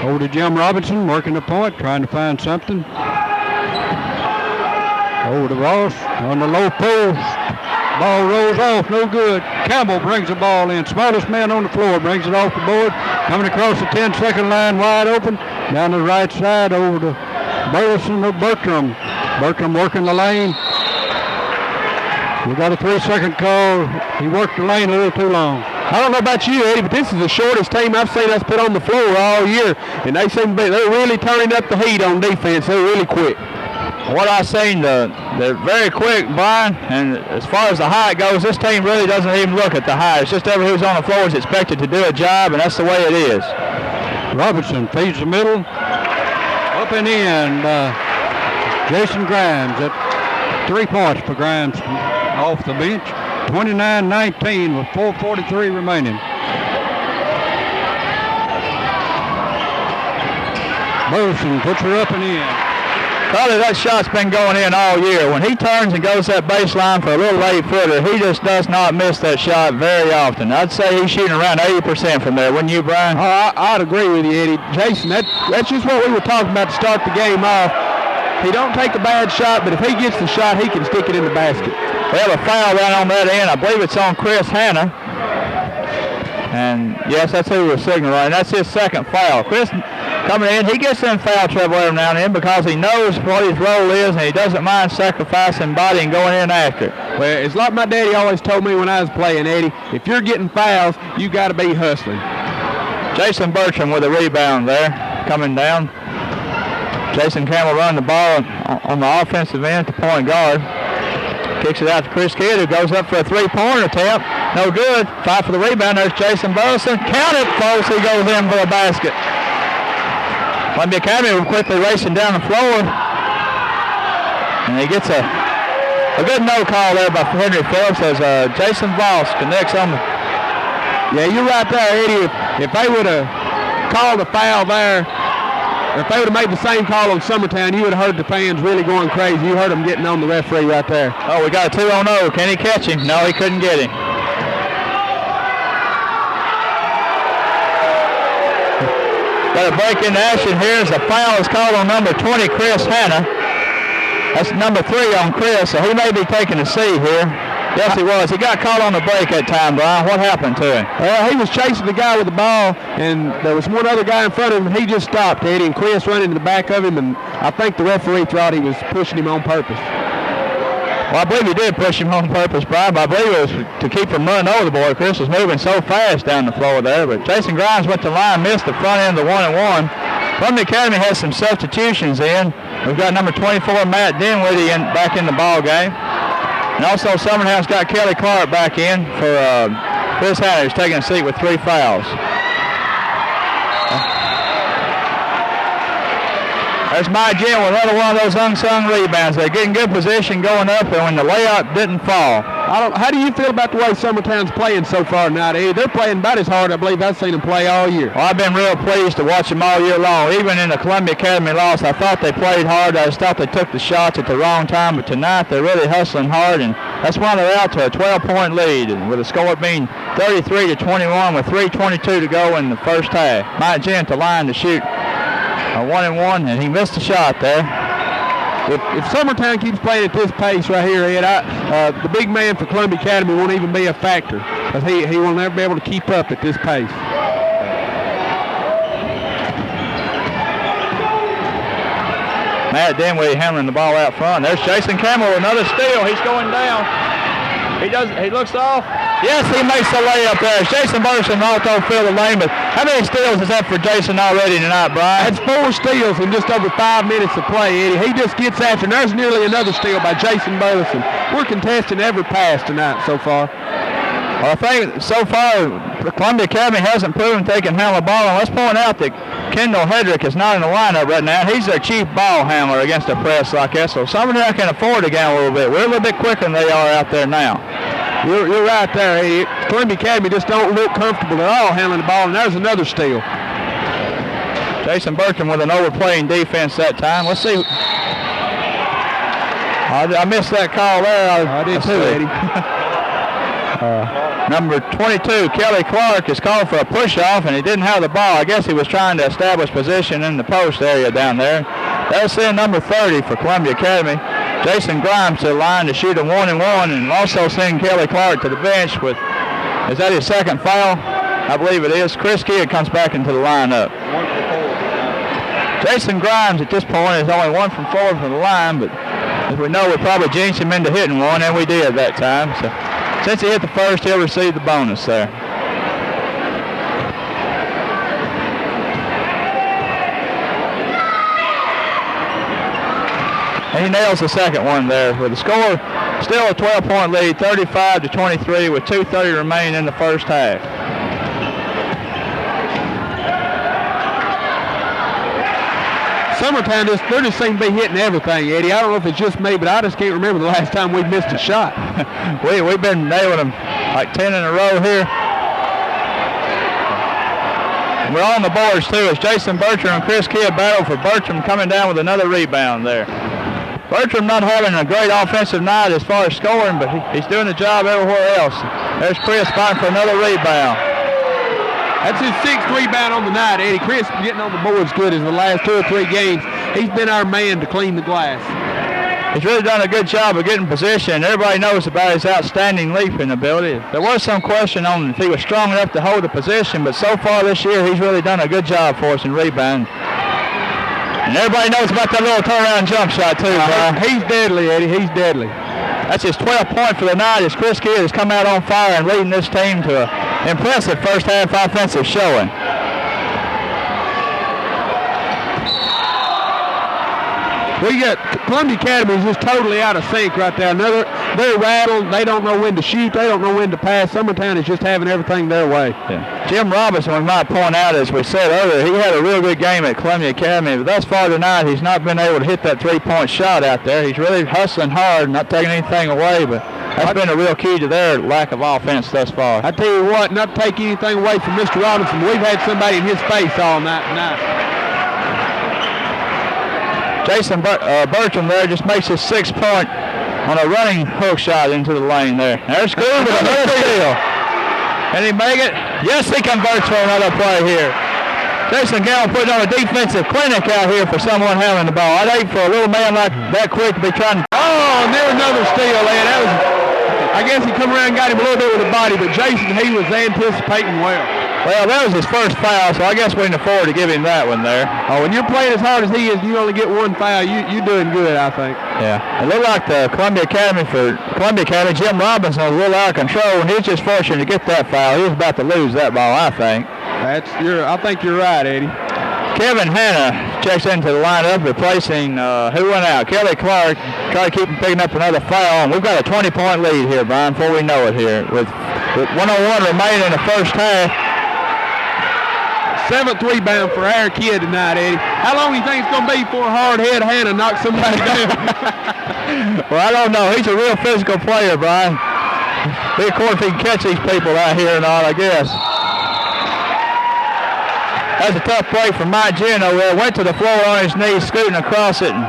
Over to Jim Robinson, working the point, trying to find something. Over to Ross on the low post. Ball rolls off, no good. Campbell brings the ball in. Smallest man on the floor brings it off the board. Coming across the 10-second line, wide open. Down the right side over to Burleson or Bertram. Bertram working the lane. We got a 3-second call. He worked the lane a little too long. I don't know about you, Eddie, but this is the shortest team I've seen us put on the floor all year. And they seem to be, they're really turning up the heat on defense. They're really quick. What I've seen, they're very quick, Brian, and as far as the height goes, this team really doesn't even look at the height. It's just everyone who's on the floor is expected to do a job, and that's the way it is. Robinson feeds the middle. Up and in by Jason Grimes. At 3 points for Grimes off the bench. 29-19 with 4:43 remaining. Burleson puts her up and in. Probably that shot's been going in all year. When he turns and goes that baseline for a little 8-footer, he just does not miss that shot very often. I'd say he's shooting around 80% from there, wouldn't you, Brian? Oh, I'd agree with you, Eddie. Jason, that's just what we were talking about to start the game off. He don't take a bad shot, but if he gets the shot, he can stick it in the basket. We have a foul right on that end. I believe it's on Chris Hanna. And, yes, that's who we're signaling. That's his second foul. Chris coming in, he gets in foul trouble every now and then because he knows what his role is and he doesn't mind sacrificing body and going in after it. Well, it's like my daddy always told me when I was playing, Eddie. If you're getting fouls, you got to be hustling. Jason Bertram with a rebound there, coming down. Jason Campbell running the ball on the offensive end to point guard. Kicks it out to Chris Kidd, who goes up for a 3-pointer attempt. No good. Fight for the rebound. There's Jason Burleson. Count it, folks. He goes in for a basket. Columbia Academy will quickly racing down the floor. And he gets a good no call there by Henry Phillips as Jason Voss connects on the... Yeah, you're right there, Eddie. If they would have called a foul there, if they would have made the same call on Summertown, you would have heard the fans really going crazy. You heard them getting on the referee right there. Oh, we got a 2-on-0. Can he catch him? No, he couldn't get him. Got a break in action here as the foul is called on number 20, Chris Hanna. That's number 3 on Chris, so he may be taking a seat here. Yes, he was. He got caught on the break that time, Brian. What happened to him? Well, he was chasing the guy with the ball, and there was one other guy in front of him. He just stopped, Eddie, and Chris running in the back of him, and I think the referee thought he was pushing him on purpose. Well, I believe he did push him on purpose, Brian, but I believe it was to keep from running over the boy. Chris was moving so fast down the floor there, but Jason Grimes went to the line, missed the front end of the 1-and-1. Columbia Academy has some substitutions in. We've got number 24, Matt Dinwiddie, back in the ball game. And also Summertown's got Kelly Clark back in for Chris Hanna, who's taking a seat with 3 fouls. There's my Jim with another one of those unsung rebounds. They're getting good position going up, and when the layup didn't fall. How do you feel about the way Summertown's playing so far tonight, Eddie? They're playing about as hard, I believe, I've seen them play all year. Well, I've been real pleased to watch them all year long. Even in the Columbia Academy loss, I thought they played hard. I just thought they took the shots at the wrong time, but tonight they're really hustling hard, and that's why they're out to a 12-point lead, with the score being 33-21 with 3:22 to go in the first half. Mike Jim to line to shoot a 1-and-1, and he missed a shot there. If Summertown keeps playing at this pace right here, Ed, the big man for Columbia Academy won't even be a factor, because he will never be able to keep up at this pace. Matt Dinwiddie handling the ball out front. There's Jason Campbell, another steal. He's going down. He looks off. Yes, he makes the layup there. Jason Burson also filled the lane, but how many steals is that for Jason already tonight, Brian? That's 4 steals in just over 5 minutes of play, Eddie. He just gets after, and there's nearly another steal by Jason Burleson. We're contesting every pass tonight so far. Well, I think so far Columbia Academy hasn't proven they can handle the ball. And let's point out that Kendall Hedrick is not in the lineup right now. He's their chief ball handler against a press like that. So Summertown can afford to gain a little bit. We're a little bit quicker than they are out there now. You're right there, Eddie. Columbia Academy just don't look comfortable at all handling the ball, and there's another steal. Jason Burton with an overplaying defense that time. Let's see. I missed that call there. I did too, Eddie. Number 22, Kelly Clark, is called for a push-off, and he didn't have the ball. I guess he was trying to establish position in the post area down there. That's in number 30 for Columbia Academy. Jason Grimes to the line to shoot a 1-and-1, and also send Kelly Clark to the bench with, is that his second foul? I believe it is. Chris Kidd comes back into the lineup. Jason Grimes at this point is only 1 from 4 from the line, but as we know, we probably jinxed him into hitting one, and we did that time. So since he hit the first, he'll receive the bonus there. And he nails the second one there with the score still a 12-point lead, 35-23 with 2:30 remaining in the first half. Summertown, they just seem to be hitting everything, Eddie. I don't know if it's just me, but I just can't remember the last time we missed a shot. We've been nailing them like 10 in a row here. And we're on the boards, too, as Jason Bertram and Chris Kidd battle for Bertram coming down with another rebound there. Bertram not having a great offensive night as far as scoring, but he's doing the job everywhere else. There's Chris fighting for another rebound. That's his 6th rebound on the night, Eddie. Chris getting on the boards good as the last 2 or 3 games. He's been our man to clean the glass. He's really done a good job of getting position. Everybody knows about his outstanding leaping ability. There was some question on if he was strong enough to hold the position, but so far this year he's really done a good job for us in rebound. And everybody knows about that little turnaround jump shot too, Brian. He's deadly, Eddie. He's deadly. That's his 12th point for the night as Chris Kidd has come out on fire and leading this team to an impressive first half offensive showing. We got Columbia Academy is just totally out of sync right there. They're rattled. They don't know when to shoot. They don't know when to pass. Summertown is just having everything their way. Yeah. Jim Robinson, we might point out, as we said earlier, he had a real good game at Columbia Academy, but thus far tonight he's not been able to hit that 3-point shot out there. He's really hustling hard, not taking anything away, but that's been a real key to their lack of offense thus far. I tell you what, not to take anything away from Mr. Robinson, we've had somebody in his face all night tonight. Jason Bertram there just makes his 6th point on a running hook shot into the lane there. There's Groove with another steal. Can he make it? Yes, he converts for another play here. Jason Gallen putting on a defensive clinic out here for someone handling the ball. I'd hate for a little man like that quick to be trying to... Oh, and there's another steal, man. That was, I guess he come around and got him a little bit with the body, but Jason, he was anticipating well. Well, that was his first foul, so I guess we can afford to give him that one there. Oh, when you're playing as hard as he is, you only get 1 foul. You're doing good, I think. Yeah. It looked like the Columbia Academy, Jim Robinson was a little out of control, and he was just fortunate to get that foul. He was about to lose that ball, I think. I think you're right, Eddie. Kevin Hanna checks into the lineup, replacing who went out? Kelly Clark. Try to keep him picking up another foul, and we've got a 20-point lead here, Brian, before we know it here. With 1:01 remaining in the first half. 7th rebound for our kid tonight, Eddie. How long do you think it's going to be before hard-head Hannah knocks somebody down? Well, I don't know. He's a real physical player, Brian. Of course, if he can catch these people out here or not, I guess. That's a tough break from Mike Gino there. Went to the floor on his knees, scooting across it. And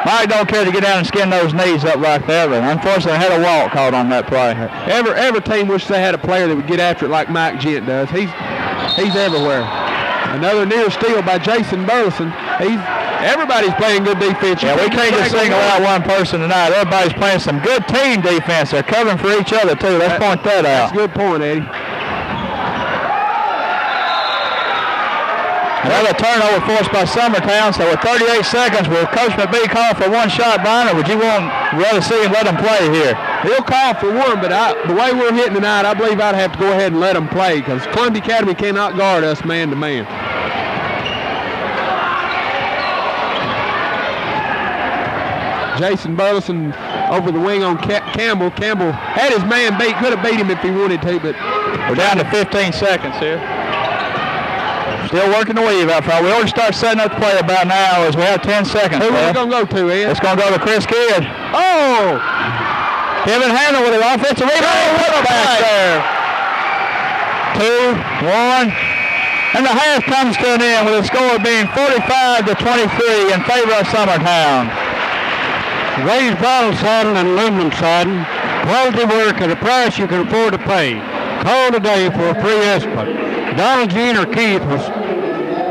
Mike don't care to get down and skin those knees up like that, but unfortunately had a walk called on that play. Every team wishes they had a player that would get after it like Mike Gent does. He's everywhere. Another near steal by Jason Burleson. Everybody's playing good defense. Yeah, we can't just single out one person tonight. Everybody's playing some good team defense. They're covering for each other, too. Let's point that out. That's a good point, Eddie. Another turnover forced by Summertown. So with 38 seconds, will Coach McBee call for one shot, Brian, or would you rather see him let him play here? He'll call for one, but the way we're hitting tonight, I believe I'd have to go ahead and let them play because Columbia Academy cannot guard us man-to-man. Jason Burleson over the wing on Campbell. Campbell had his man beat, could have beat him if he wanted to, but we're down to 15 seconds here. Still working the weave out front. We ought to start setting up the play about now as we have 10 seconds. Who are we going to go to, Ed? It's going to go to Chris Kidd. Oh! Kevin Hannah with an offensive rebound. Back there. 2-1. And the half comes to an end with the score being 45-23 in favor of Summertown. Raised vinyl siding and aluminum siding. Quality work at a price you can afford to pay. Call today for a free estimate. Donald, Gene, or Keith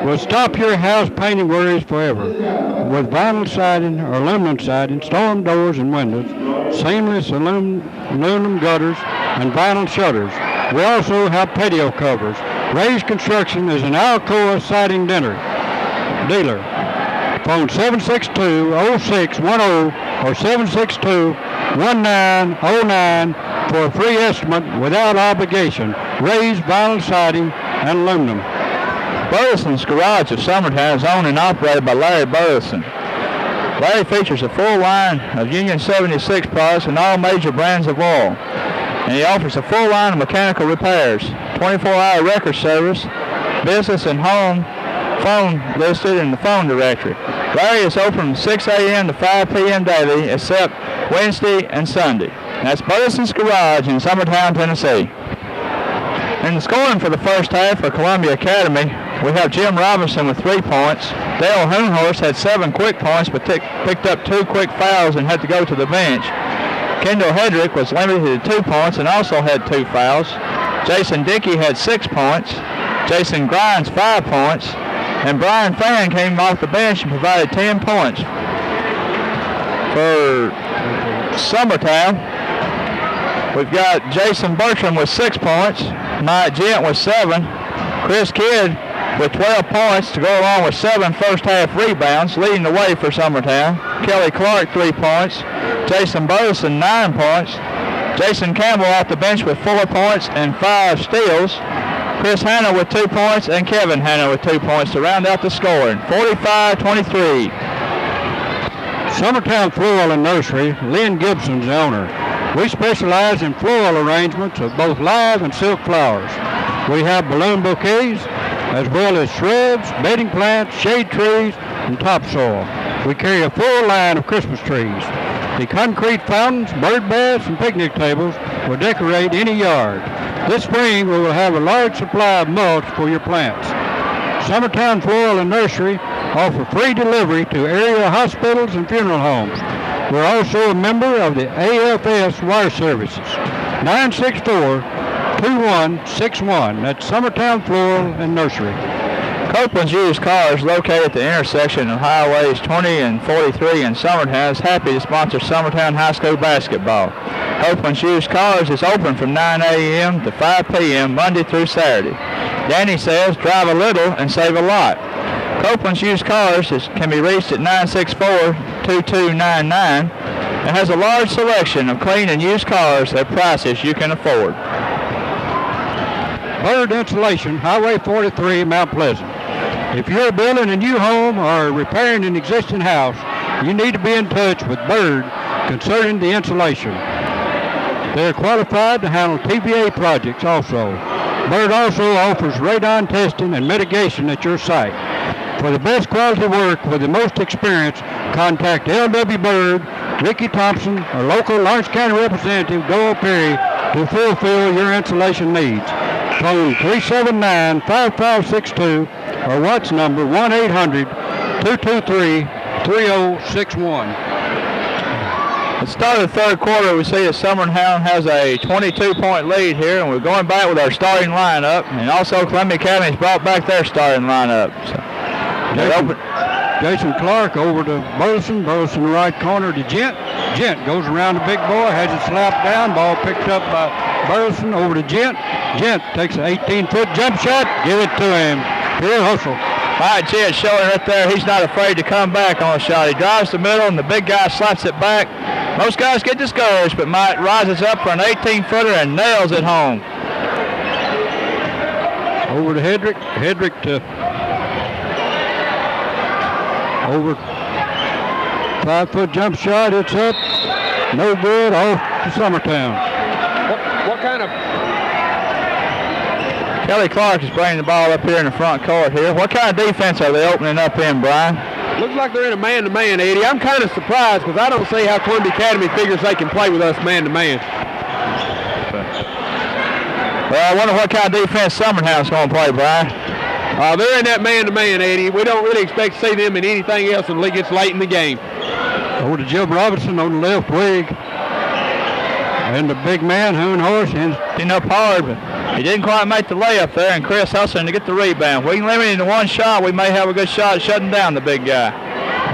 will stop your house painting worries forever. With vinyl siding or aluminum siding, storm doors and windows, seamless aluminum gutters, and vinyl shutters. We also have patio covers. Ray's Construction is an Alcoa siding dealer. Phone 762-0610 or 762-1909 for a free estimate without obligation. Raised vinyl siding and aluminum. Burleson's Garage of Summertown is owned and operated by Larry Burleson. Larry features a full line of Union 76 products and all major brands of oil. And he offers a full line of mechanical repairs, 24-hour record service, business and home, phone listed in the phone directory. Larry is open from 6 a.m. to 5 p.m. daily except Wednesday and Sunday. That's Burleson's Garage in Summertown, Tennessee. In the scoring for the first half for Columbia Academy, we have Jim Robinson with 3 points. Dale Hoonhorst had 7 quick points but picked up 2 quick fouls and had to go to the bench. Kendall Hedrick was limited to 2 points and also had 2 fouls. Jason Dickey had 6 points. Jason Grimes 5 points. And Brian Fan came off the bench and provided 10 points. For Summertown, we've got Jason Bertram with 6 points. Mike Gent with 7. Chris Kidd with 12 points to go along with 7 first half rebounds, leading the way for Summertown. Kelly Clark 3 points. Jason Burleson 9 points. Jason Campbell off the bench with 4 points and 5 steals. Chris Hannah with 2 points and Kevin Hannah with 2 points to round out the scoring. 45-23. Summertown Floral and Nursery, Lynn Gibson's the owner. We specialize in floral arrangements of both live and silk flowers. We have balloon bouquets, as well as shrubs, bedding plants, shade trees, and topsoil. We carry a full line of Christmas trees. The concrete fountains, bird baths, and picnic tables will decorate any yard. This spring, we will have a large supply of mulch for your plants. Summertown Floral and Nursery offer free delivery to area hospitals and funeral homes. We're also a member of the AFS Wire Services. 964-2161. That's Summertown Floral and Nursery. Copeland's Used Cars, located at the intersection of Highways 20 and 43 in Summertown, is happy to sponsor Summertown High School basketball. Copeland's Used Cars is open from 9 a.m. to 5 p.m. Monday through Saturday. Danny says, drive a little and save a lot. Copeland's Used Cars can be reached at 964-2299 and has a large selection of clean and used cars at prices you can afford. Bird Insulation, Highway 43, Mount Pleasant. If you're building a new home or repairing an existing house, you need to be in touch with Bird concerning the insulation. They're qualified to handle TVA projects also. Bird also offers radon testing and mitigation at your site. For the best quality work with the most experience, contact L.W. Bird, Ricky Thompson, or local Lawrence County Representative Doyle Perry to fulfill your insulation needs. Phone 379-5562 or WhatsApp number 1-800-223-3061. At the start of the third quarter, we see that Summertown has a 22-point lead here, and we're going back with our starting lineup. And also, Columbia Academy's brought back their starting lineup. So, Jason Clark over to Burleson. Burleson right corner to Gent. Gent goes around the big boy, has it slapped down. Ball picked up by Burleson over to Gent. Gent takes an 18-foot jump shot. Give it to him. Pure hustle. Mike Gent showing right there. He's not afraid to come back on a shot. He drives the middle, and the big guy slaps it back. Most guys get discouraged, but Mike rises up for an 18-footer and nails it home. Over to Hedrick. Hedrick to over 5-foot jump shot. It's up. No good. Off to Summertown. What kind of... Kelly Clark is bringing the ball up here in the front court here. What kind of defense are they opening up in, Brian? Looks like they're in a man-to-man, Eddie. I'm kind of surprised because I don't see how Columbia Academy figures they can play with us man-to-man. Well, I wonder what kind of defense Summertown's going to play, Brian. They're in that man-to-man, Eddie. We don't really expect to see them in anything else until it gets late in the game. Over to Jim Robinson on the left wing. And the big man, Hoon Horse, getting up hard, but he didn't quite make the layup there, and Chris hustling to get the rebound. If we can limit him to one shot, we may have a good shot at shutting down the big guy.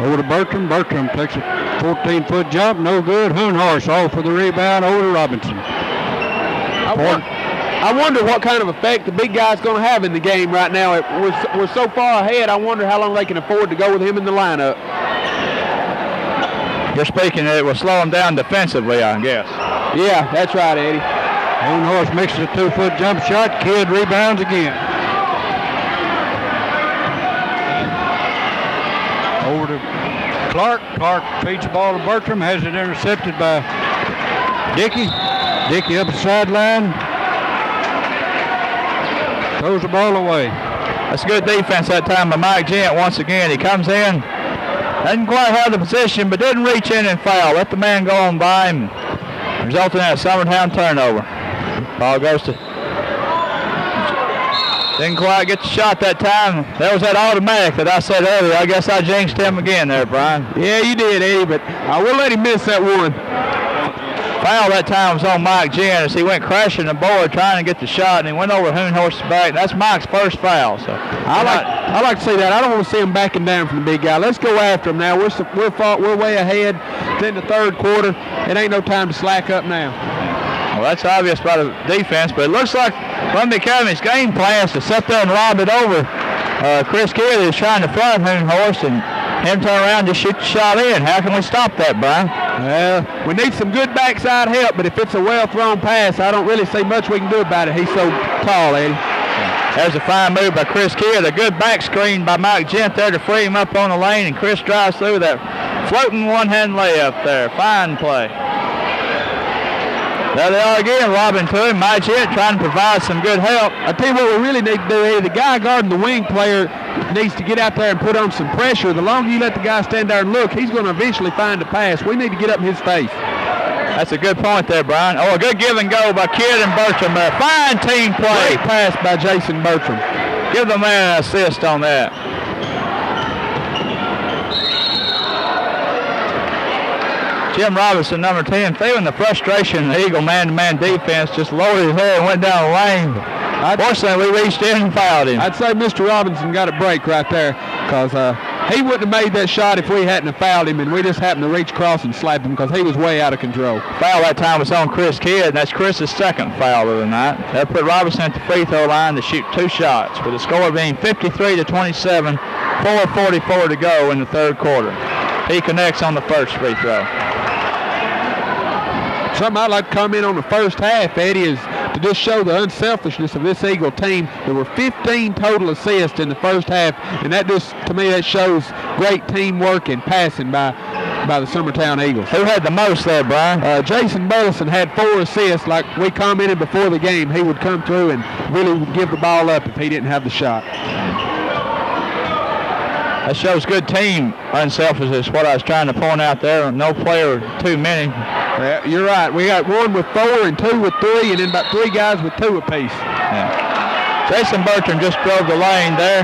Over to Bertram. Bertram takes a 14-foot jump. No good. Hoon Horse all for the rebound. Over to Robinson. I wonder what kind of effect the big guy's going to have in the game right now. We're so far ahead, I wonder how long they can afford to go with him in the lineup. You're speaking that it will slow him down defensively, I guess. Yeah, that's right, Eddie. Hoon Horse mixes a 2-foot jump shot. Kidd rebounds again. Over to Clark. Clark feeds the ball to Bertram. Has it intercepted by Dickey. Dickey up the sideline. Throws the ball away. That's good defense that time by Mike Gent once again. He comes in, doesn't quite have the position, but didn't reach in and foul. Let the man go on by him, resulting in a Summertown turnover. Ball goes to... Didn't quite get the shot that time. That was that automatic that I said earlier. I guess I jinxed him again there, Brian. Yeah, you did, Eddie, but I will let him miss that one. Foul that time was on Mike Jen as he went crashing the board trying to get the shot, and he went over Hoon Horse's back. That's Mike's first foul. So I like to see that. I don't want to see him backing down from the big guy. Let's go after him now. We're way ahead. It's in the third quarter. It ain't no time to slack up now. Well, that's obvious by the defense, but it looks like Columbia Academy's game plan is to sit there and lob it over. Chris Kidd is trying to front Hoon Horse, and him turn around and just shoot the shot in. How can we stop that, Brian? Well, we need some good backside help, but if it's a well-thrown pass, I don't really see much we can do about it. He's so tall, Eddie. There's a fine move by Chris Kidd. A good back screen by Mike Gent there to free him up on the lane, and Chris drives through that floating one-hand layup there. Fine play. There they are again, lobbing to him. Mike Gent trying to provide some good help. I tell you what we really need to do, Eddie. The guy guarding the wing player needs to get out there and put on some pressure. The longer you let the guy stand there and look, he's going to eventually find a pass. We need to get up in his face. That's a good point there, Brian. Oh, a good give and go by Kidd and Bertram there. Fine team play. Great pass by Jason Bertram. Give the man an assist on that. Jim Robinson, number 10, feeling the frustration of the Eagle man-to-man defense, just lowered his head and went down the lane. Fortunately, we reached in and fouled him. I'd say Mr. Robinson got a break right there because he wouldn't have made that shot if we hadn't have fouled him, and we just happened to reach across and slap him because he was way out of control. Foul that time was on Chris Kidd, and that's Chris's second foul of the night. That put Robinson at the free throw line to shoot 2 shots, with the score being 53-27, 4:44 to go in the third quarter. He connects on the first free throw. Something I'd like to comment on the first half, Eddie, is to just show the unselfishness of this Eagle team. There were 15 total assists in the first half, and that just, to me, that shows great teamwork and passing by the Summertown Eagles. Who had the most there, Brian? Jason Burleson had 4 assists. Like we commented before the game, he would come through and really give the ball up if he didn't have the shot. That shows good team unselfishness, what I was trying to point out there. No player too many. Yeah, you're right. We got 1 with 4 and 2 with 3, and then about 3 guys with 2 apiece. Yeah. Jason Bertram just drove the lane there,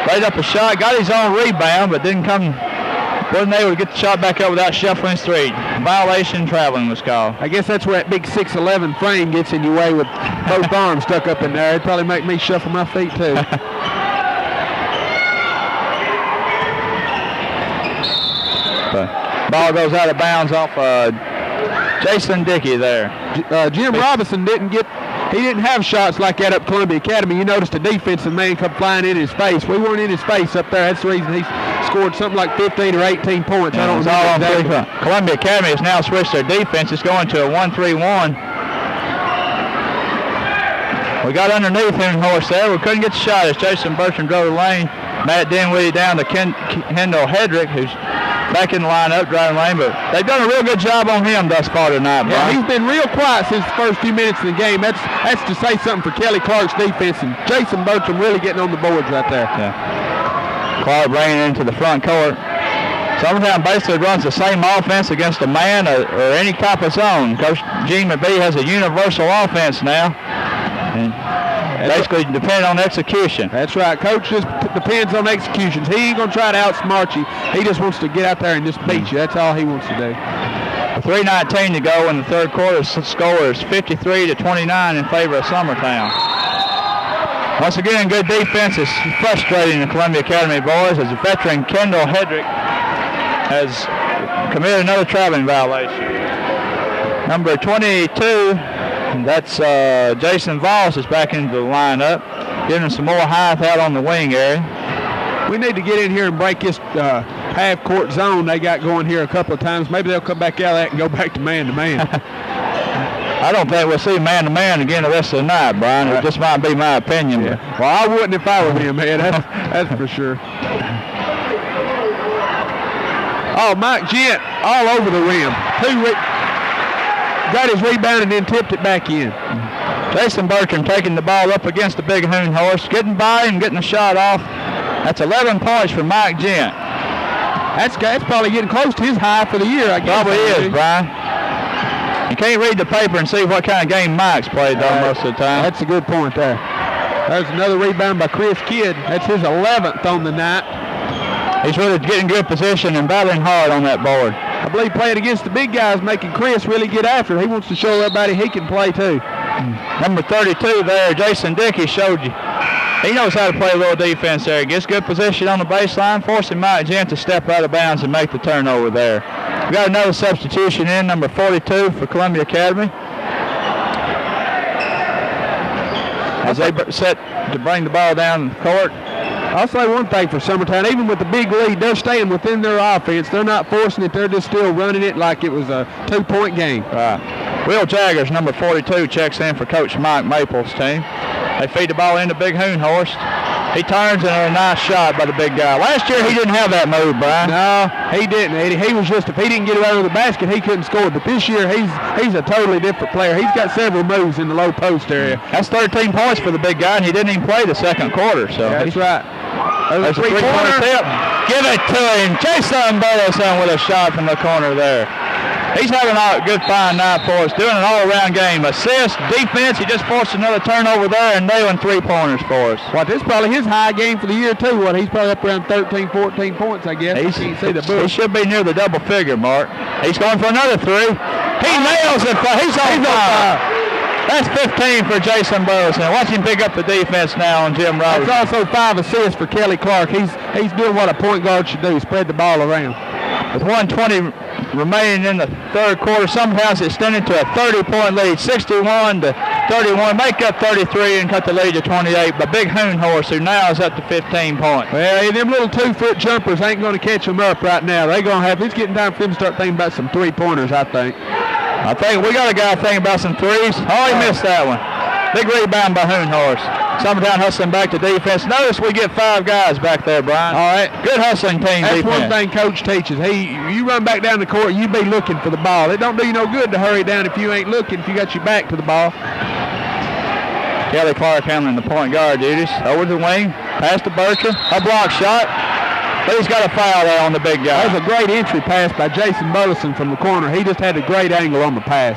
laid up a shot, got his own rebound, but wasn't able to get the shot back up without shuffling his feet. Violation traveling was called. I guess that's where that big 6'11" frame gets in your way with both arms stuck up in there. It'd probably make me shuffle my feet too. Ball goes out of bounds off Jason Dickey there. Jim Robinson didn't have shots like that up Columbia Academy. You noticed the defensive man come flying in his face. We weren't in his face up there. That's the reason he scored something like 15 or 18 points. I don't It's know all on exactly. 3 points. Columbia Academy has now switched their defense. It's going to a 1-3-1. We got underneath Hoon Horse there. We couldn't get the shot as Jason Bertram drove the lane. Matt Dinwiddie down to Kendall Hedrick, who's back in the lineup, driving lane. But they've done a real good job on him thus far tonight, Yeah, Brian. he's been real quiet since the first few minutes of the game. That's to say something for Kelly Clark's defense, and Jason Bertram really getting on the boards right there. Yeah. Clark bringing it into the front court. Summertown basically runs the same offense against a man or any type of zone. Coach Gene McBee has a universal offense now, and basically depending on execution. That's right. Coach just depends on executions. He ain't going to try to outsmart you. He just wants to get out there and just beat you. That's all he wants to do. 3:19 to go in the third quarter. The score is 53-29 in favor of Summertown. Once again, good defense is frustrating the Columbia Academy boys as the veteran Kendall Hedrick has committed another traveling violation. Number 22, that's Jason Voss, is back into the lineup, giving some more height out on the wing area. We need to get in here and break this half-court zone they got going here a couple of times. Maybe they'll come back out of that and go back to man-to-man. I don't think we'll see man-to-man again the rest of the night, Brian. It just might be my opinion. Yeah. Well, I wouldn't if I were him, man. That's for sure. Oh, Mike Gent all over the rim. Got his rebound and then tipped it back in. Jason Bertram taking the ball up against the big Hoon Horse, getting by and getting the shot off. That's 11 points for Mike Gent. That's probably getting close to his high for the year, I guess. Probably is, Brian. You can't read the paper and see what kind of game Mike's played, though, most of the time. That's a good point there. There's another rebound by Chris Kidd. That's his 11th on the night. He's really getting good position and battling hard on that board. I believe playing against the big guys making Chris really get after it. He wants to show everybody he can play, too. Number 32 there, Jason Dickey, showed you. He knows how to play a little defense there. He gets good position on the baseline, forcing Mike Gent to step out of bounds and make the turnover there. We got another substitution in, number 42 for Columbia Academy. As they set to bring the ball down the court. I'll say one thing for Summertown, even with the big lead, they're staying within their offense. They're not forcing it. They're just still running it like it was a 2-point game. Right. Will Jaggers, number 42, checks in for Coach Mike Maple's team. They feed the ball into Big Hoon Horse. He turns and a nice shot by the big guy. Last year he didn't have that move, Brian. No, he didn't, Eddie. He was just, if he didn't get it out of the basket, he couldn't score. But this year he's a totally different player. He's got several moves in the low post area. That's 13 points for the big guy, and he didn't even play the second quarter. So yeah, that's right. There's a three-pointer tip. Give it to him. Jason Burleson with a shot from the corner there. He's having a good fine night for us, doing an all-around game. Assist, defense, he just forced another turnover there and nailing 3-pointers for us. Well, this is probably his high game for the year, too. He's probably up around 13, 14 points, I guess. He should be near the double figure mark. He's going for another three. He nails it. He's on fire. That's 15 for Jason Burleson. Watch him pick up the defense now on Jim Roberts. That's also 5 assists for Kelly Clark. He's doing what a point guard should do, spread the ball around. With 1:20 remaining in the third quarter, Summertown's extended to a 30-point lead, 61-31. Make up 33 and cut the lead to 28. But Big Hoon Horse, who now is up to 15 points. Well, them little 2-foot jumpers ain't going to catch them up right now. They're going to have. It's getting time for them to start thinking about some 3-pointers, I think. I think we got a guy thinking about some threes. Oh, he missed that one. Big rebound by Hoon Horse. Summertown hustling back to defense. Notice we get 5 guys back there, Brian. All right. Good hustling team That's defense. one thing Coach teaches. You run back down the court, you be looking for the ball. It don't do you no good to hurry down if you ain't looking, if you got your back to the ball. Kelly Clark handling the point guard duties. Over the wing, pass to Bertram. A block shot. But he's got a foul there on the big guy. That was a great entry pass by Jason Burleson from the corner. He just had a great angle on the pass.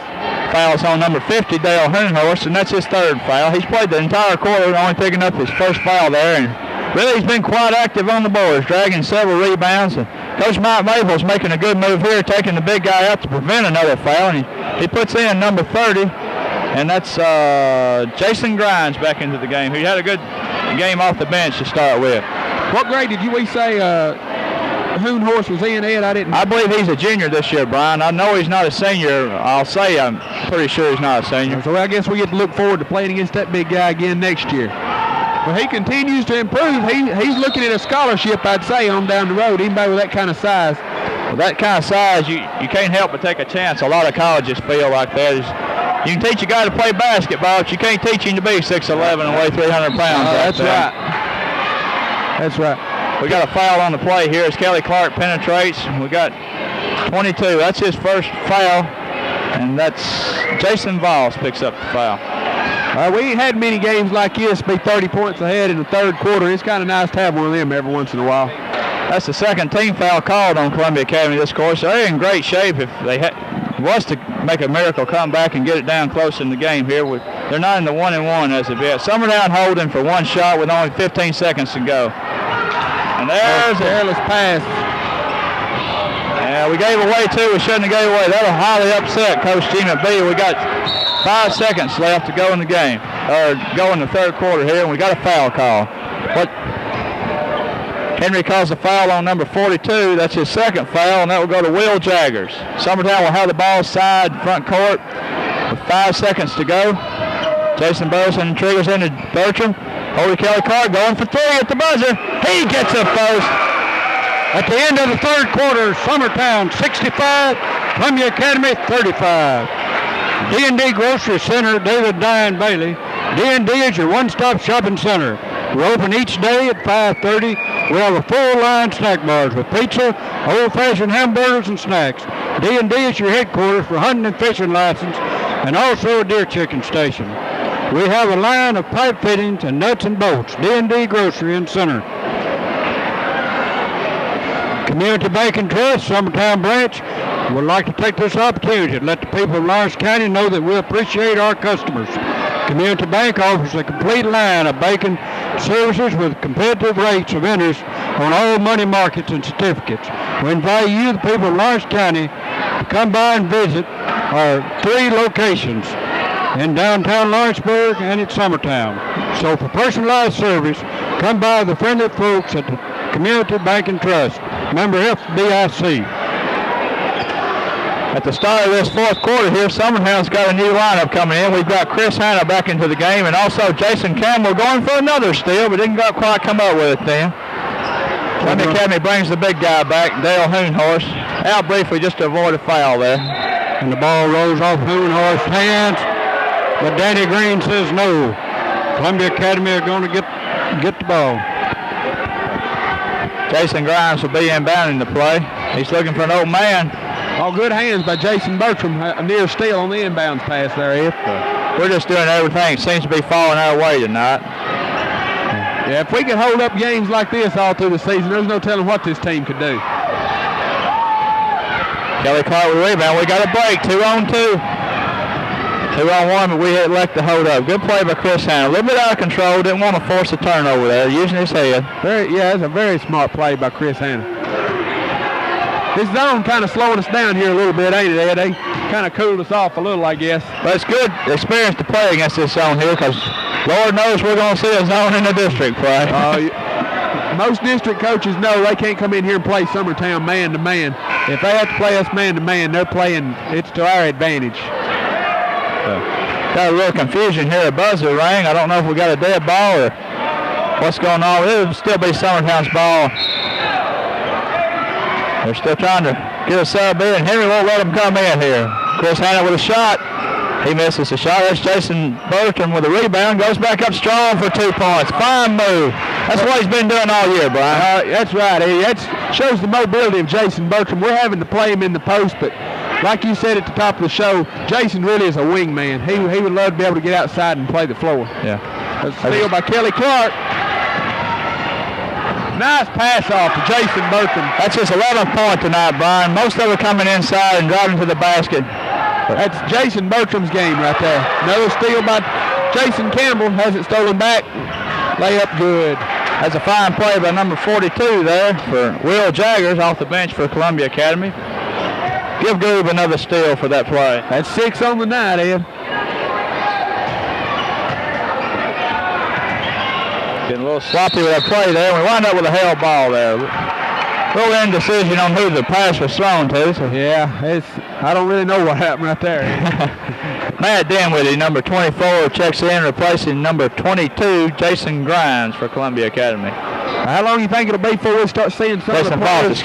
Fouls on number 50, Dale Hoon Horse, and that's his third foul. He's played the entire quarter, only picking up his first foul there, and really he's been quite active on the boards, dragging several rebounds. And Coach Mike Maple's making a good move here, taking the big guy out to prevent another foul, and he puts in number 30, and that's Jason Grimes back into the game. He had a good game off the bench to start with. What grade did we say Hoon Horse was in, Ed? I believe he's a junior this year, Brian. I know he's not a senior. I'm pretty sure he's not a senior. So I guess we get to look forward to playing against that big guy again next year. Well, he continues to improve. He's looking at a scholarship, I'd say, on down the road, anybody with that kind of size. Well, that kind of size, you can't help but take a chance. A lot of colleges feel like that. You can teach a guy to play basketball, but you can't teach him to be 6'11" and weigh 300 pounds. That's right. That's right. We got a foul on the play here as Kelly Clark penetrates. We got 22. That's his first foul, and that's Jason Voss picks up the foul. We ain't had many games like this be 30 points ahead in the third quarter. It's kind of nice to have one of them every once in a while. That's the second team foul called on Columbia Academy this course. So they're in great shape if they was to make a miracle comeback and get it down close in the game here. They're not in the 1-1 as of yet. Summertown holding for one shot with only 15 seconds to go. And there's a careless pass. Yeah, we gave away two. We shouldn't have gave away. That'll highly upset Coach Jim at B. We got 5 seconds left to go in the game, or go in the third quarter here, and we got a foul call. But Henry calls a foul on number 42. That's his second foul, and that will go to Will Jaggers. Summertown will have the ball side front court with 5 seconds to go. Jason Burleson triggers into Bertram. Holy Kelly Clark going for three at the buzzer. He gets it first. At the end of the third quarter, Summertown 65, Columbia Academy 35. D&D Grocery Center, David Diane Bailey. D&D is your one-stop shopping center. We're open each day at 5:30. We have a full line snack bars with pizza, old-fashioned hamburgers, and snacks. D&D is your headquarters for hunting and fishing license, and also a deer chicken station. We have a line of pipe fittings and nuts and bolts. D&D Grocery and Center. Community Bank and Trust, Summertown branch, would like to take this opportunity to let the people of Lawrence County know that we appreciate our customers. Community Bank offers a complete line of banking services with competitive rates of interest on all money markets and certificates. We invite you, the people of Lawrence County, to come by and visit our 3 locations in downtown Lawrenceburg and at Summertown. So for personalized service, come by the friendly folks at the Community Bank and Trust, member FDIC. At the start of this fourth quarter here, Summertown's got a new lineup coming in. We've got Chris Hanna back into the game, and also Jason Campbell going for another steal, but didn't quite come up with it then. Columbia Academy brings the big guy back, Dale Hoonhorst, out briefly just to avoid a foul there. And the ball rolls off Hoonhorst's hands, but Danny Green says no. Columbia Academy are going to get the ball. Jason Grimes will be inbounding the play. He's looking for an old man. All good hands by Jason Bertram. A near steal on the inbounds pass there, Ed. We're just doing everything. It seems to be falling our way tonight. Yeah, if we could hold up games like this all through the season, there's no telling what this team could do. Kelly Clark with rebound. We got a break. 2-on-2. 2-on-1, but we elect to hold up. Good play by Chris Hanna. A little bit out of control. Didn't want to force a turnover there. Using his head. That's a very smart play by Chris Hanna. This zone kind of slowing us down here a little bit, ain't it, Ed? They kind of cooled us off a little, I guess. But it's good experience to play against this zone here because Lord knows we're going to see a zone in the district play. Most district coaches know they can't come in here and play Summertown man-to-man. If they have to play us man-to-man, they're playing, it's to our advantage. Got a little confusion here. A buzzer rang. I don't know if we got a dead ball or what's going on. It'll still be Summertown's ball. They're still trying to get a sub in. Henry won't let them come in here. Chris Hanna with a shot. He misses a shot. There's Jason Bertram with a rebound. Goes back up strong for 2 points. Fine move. That's what he's been doing all year, Brian. That's right, Eddie. That shows the mobility of Jason Bertram. We're having to play him in the post, but like you said at the top of the show, Jason really is a wingman. He would love to be able to get outside and play the floor. Yeah. A steal by Kelly Clark. Nice pass off to Jason Bertram. That's his 11th point tonight, Brian. Most of it coming inside and driving to the basket. That's Jason Bertram's game right there. Another steal by Jason Campbell. Has it stolen back. Layup good. That's a fine play by number 42 there for Will Jaggers off the bench for Columbia Academy. Give Goob another steal for that play. That's 6 on the night, Ed. Getting a little sloppy with that play there. We wind up with a held ball there. little indecision on who the pass was thrown to. So. Yeah, I don't really know what happened right there. Matt Dinwiddie, number 24, checks in, replacing number 22, Jason Grimes for Columbia Academy. How long do you think it'll be before we start seeing some of the players?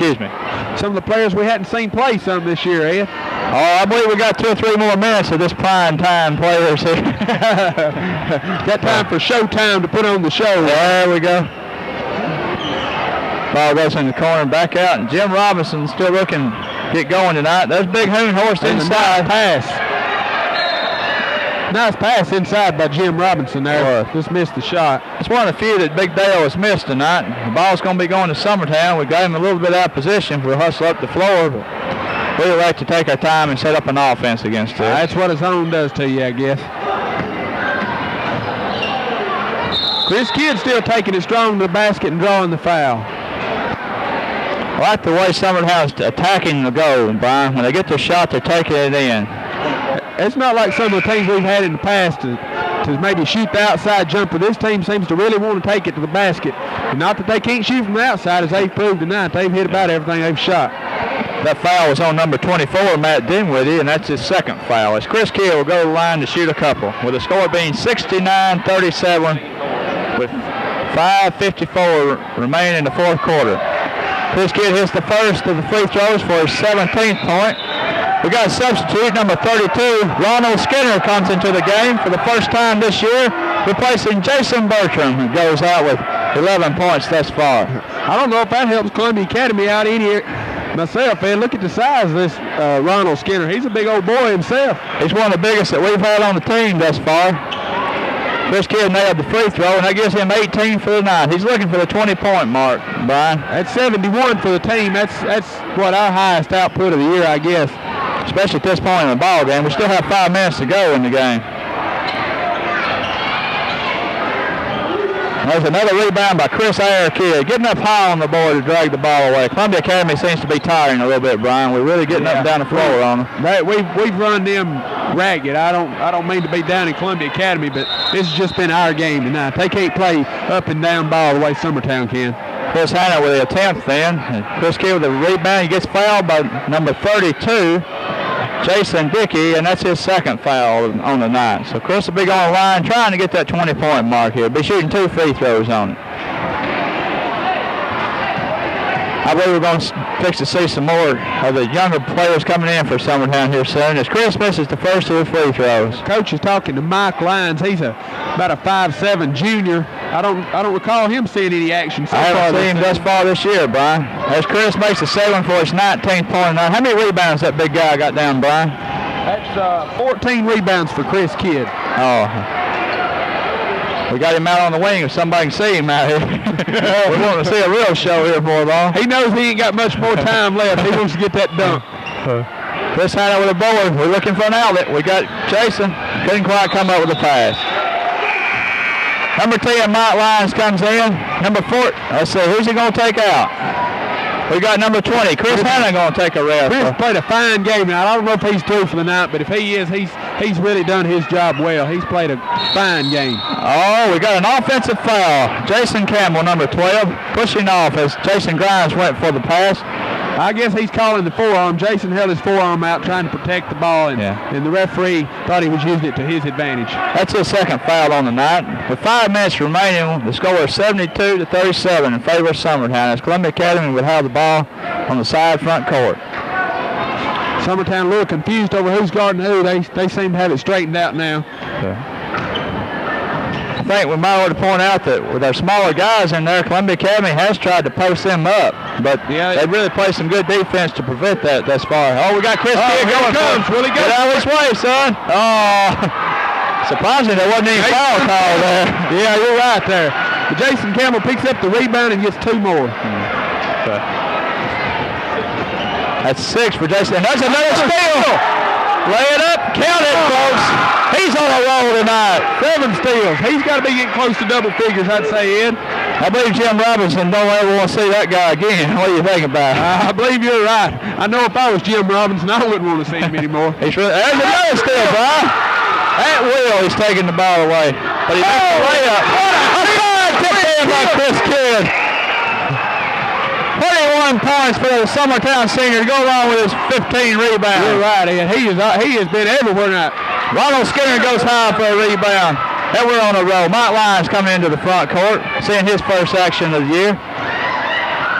Some of the players we hadn't seen play some this year, Ed. Oh, I believe we got 2 or 3 more minutes of this prime time players here. Got time for showtime to put on the show. There we go. Ball goes in the corner and back out, and Jim Robinson still looking to get going tonight. There's Big Hoon Horse inside. Nice pass inside by Jim Robinson there. Just missed the shot. It's one of the few that Big Dale has missed tonight. The ball's going to be going to Summertown. We got him a little bit out of position. We'll hustle up the floor, but we like to take our time and set up an offense against it. That's what a zone does to you, I guess. Chris Kidd still taking it strong to the basket and drawing the foul. I like the way Summertown's attacking the goal, Brian. When they get their shot, they're taking it in. It's not like some of the teams we've had in the past to maybe shoot the outside jumper. This team seems to really want to take it to the basket. And not that they can't shoot from the outside, as they've proved tonight. They've hit about everything they've shot. That foul was on number 24, Matt Dinwiddie, and that's his second foul. As Chris Kidd will go to the line to shoot a couple, with the score being 69-37 with 5:54 remaining in the fourth quarter. Chris Kidd hits the first of the free throws for his 17th point. We got a substitute, number 32, Ronald Skinner comes into the game for the first time this year, replacing Jason Bertram, who goes out with 11 points thus far. I don't know if that helps Columbia Academy out any myself, man. Look at the size of this Ronald Skinner. He's a big old boy himself. He's one of the biggest that we've had on the team thus far. Chris Kidd nailed the free throw, and that gives him 18 for the night. He's looking for the 20-point mark, Brian. That's 71 for the team. That's what our highest output of the year, I guess. Especially at this point in the ball game. We still have 5 minutes to go in the game. There's another rebound by Chris Kidd, getting up high on the board to drag the ball away. Columbia Academy seems to be tiring a little bit, Brian. We're really getting up and down the floor on them. We've run them ragged. I don't mean to be down in Columbia Academy, but this has just been our game tonight. They can't play up and down ball the way Summertown can. Chris Hanna with the attempt then. And Chris Kidd with the rebound. He gets fouled by number 32, Jason Dickey, and that's his second foul on the night. So Chris will be going on the line trying to get that 20-point mark here. Be shooting 2 free throws on it. I believe we're going to fix to see some more of the younger players coming in for Summertown here soon as Chris misses the first 2 free throws. Coach is talking to Mike Lyons. He's about a 5'7" junior. I don't recall him seeing any action so far. I haven't seen him thus far this year, Brian. As Chris makes the 7 for his 19th point tonight. How many rebounds that big guy got down, Brian? That's 14 rebounds for Chris Kidd. Oh. We got him out on the wing if somebody can see him out here. We want to see a real show here for long. He knows he ain't got much more time left. He wants to get that dunk. Chris Hanna with a board. We're looking for an outlet. We got Jason. Couldn't quite come up with a pass. Number 10, Mike Lyons comes in. Number 4, let's see, who's he going to take out? We got number 20, Chris Hanna going to take a rest. Chris played a fine game tonight. I don't know if he's through for the night, but if he is, he's really done his job well. He's played a fine game. Oh, we got an offensive foul. Jason Campbell, number 12, pushing off as Jason Grimes went for the pass. I guess he's calling the forearm. Jason held his forearm out trying to protect the ball, and the referee thought he was using it to his advantage. That's his second foul on the night. With 5 minutes remaining, the score is 72-37 in favor of Summertown as Columbia Academy would have the ball on the side front court. Summertown a little confused over who's guarding who. They seem to have it straightened out now. I think we might want to point out that with our smaller guys in there, Columbia Academy has tried to post them up, but they really played some good defense to prevent that thus far. Oh, we got Chris Kidd going. Really good. Get out of his way, son. Oh, surprisingly, there wasn't any foul call there. Yeah, you're right there. But Jason Campbell picks up the rebound and gets 2 more. That's 6 for Jason. And there's another steal. Lay it up. Count it, folks. He's on a roll tonight. 7 steals. He's got to be getting close to double figures, I'd say, Ed. I believe Jim Robinson don't ever want to see that guy again. What do you think about it? I believe you're right. I know if I was Jim Robinson, I wouldn't want to see him anymore. There's another steal, Brian. At will, he's taking the ball away. But he makes the layup. A fine tip in by Chris Kidd. 21 21 points for the Summertown senior to go along with his 15 rebounds. You're right, Ed. He has been everywhere tonight. Ronald Skinner goes high for a rebound. And we're on a roll. Mike Lyons coming into the front court, seeing his first action of the year.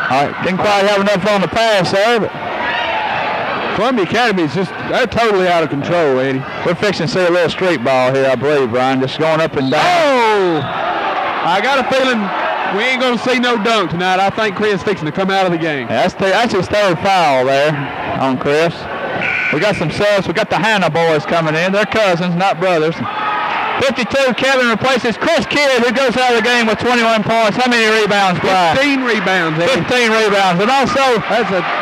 All right, didn't quite have enough on the pass there, but Columbia Academy is they're totally out of control, Eddie. We're fixing to see a little street ball here, I believe, Brian, just going up and down. Oh! I got a feeling we ain't going to see no dunk tonight. I think Chris fixing to come out of the game. Yeah, that's his third foul there on Chris. We got some subs. We got the Hannah boys coming in. They're cousins, not brothers. 52, Kevin replaces Chris Kidd, who goes out of the game with 21 points. How many rebounds, Brian? 15 rebounds, Eddie. 15 rebounds. And also,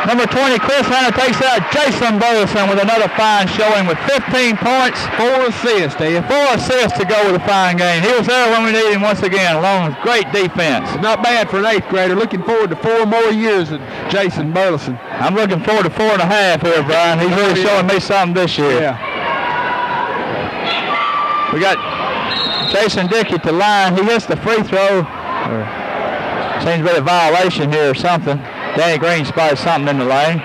number 20, Chris Hannah takes out Jason Burleson with another fine showing with 15 points. 4 assists, Eddie. 4 assists to go with a fine game. He was there when we needed him once again, along with great defense. Not bad for an 8th grader. Looking forward to 4 more years of Jason Burleson. I'm looking forward to 4.5 here, Brian. He's really showing me something this year. Yeah. We got Jason Dickey to line. He hits the free throw. Seems to be a violation here or something. Danny Green spotted something in the lane.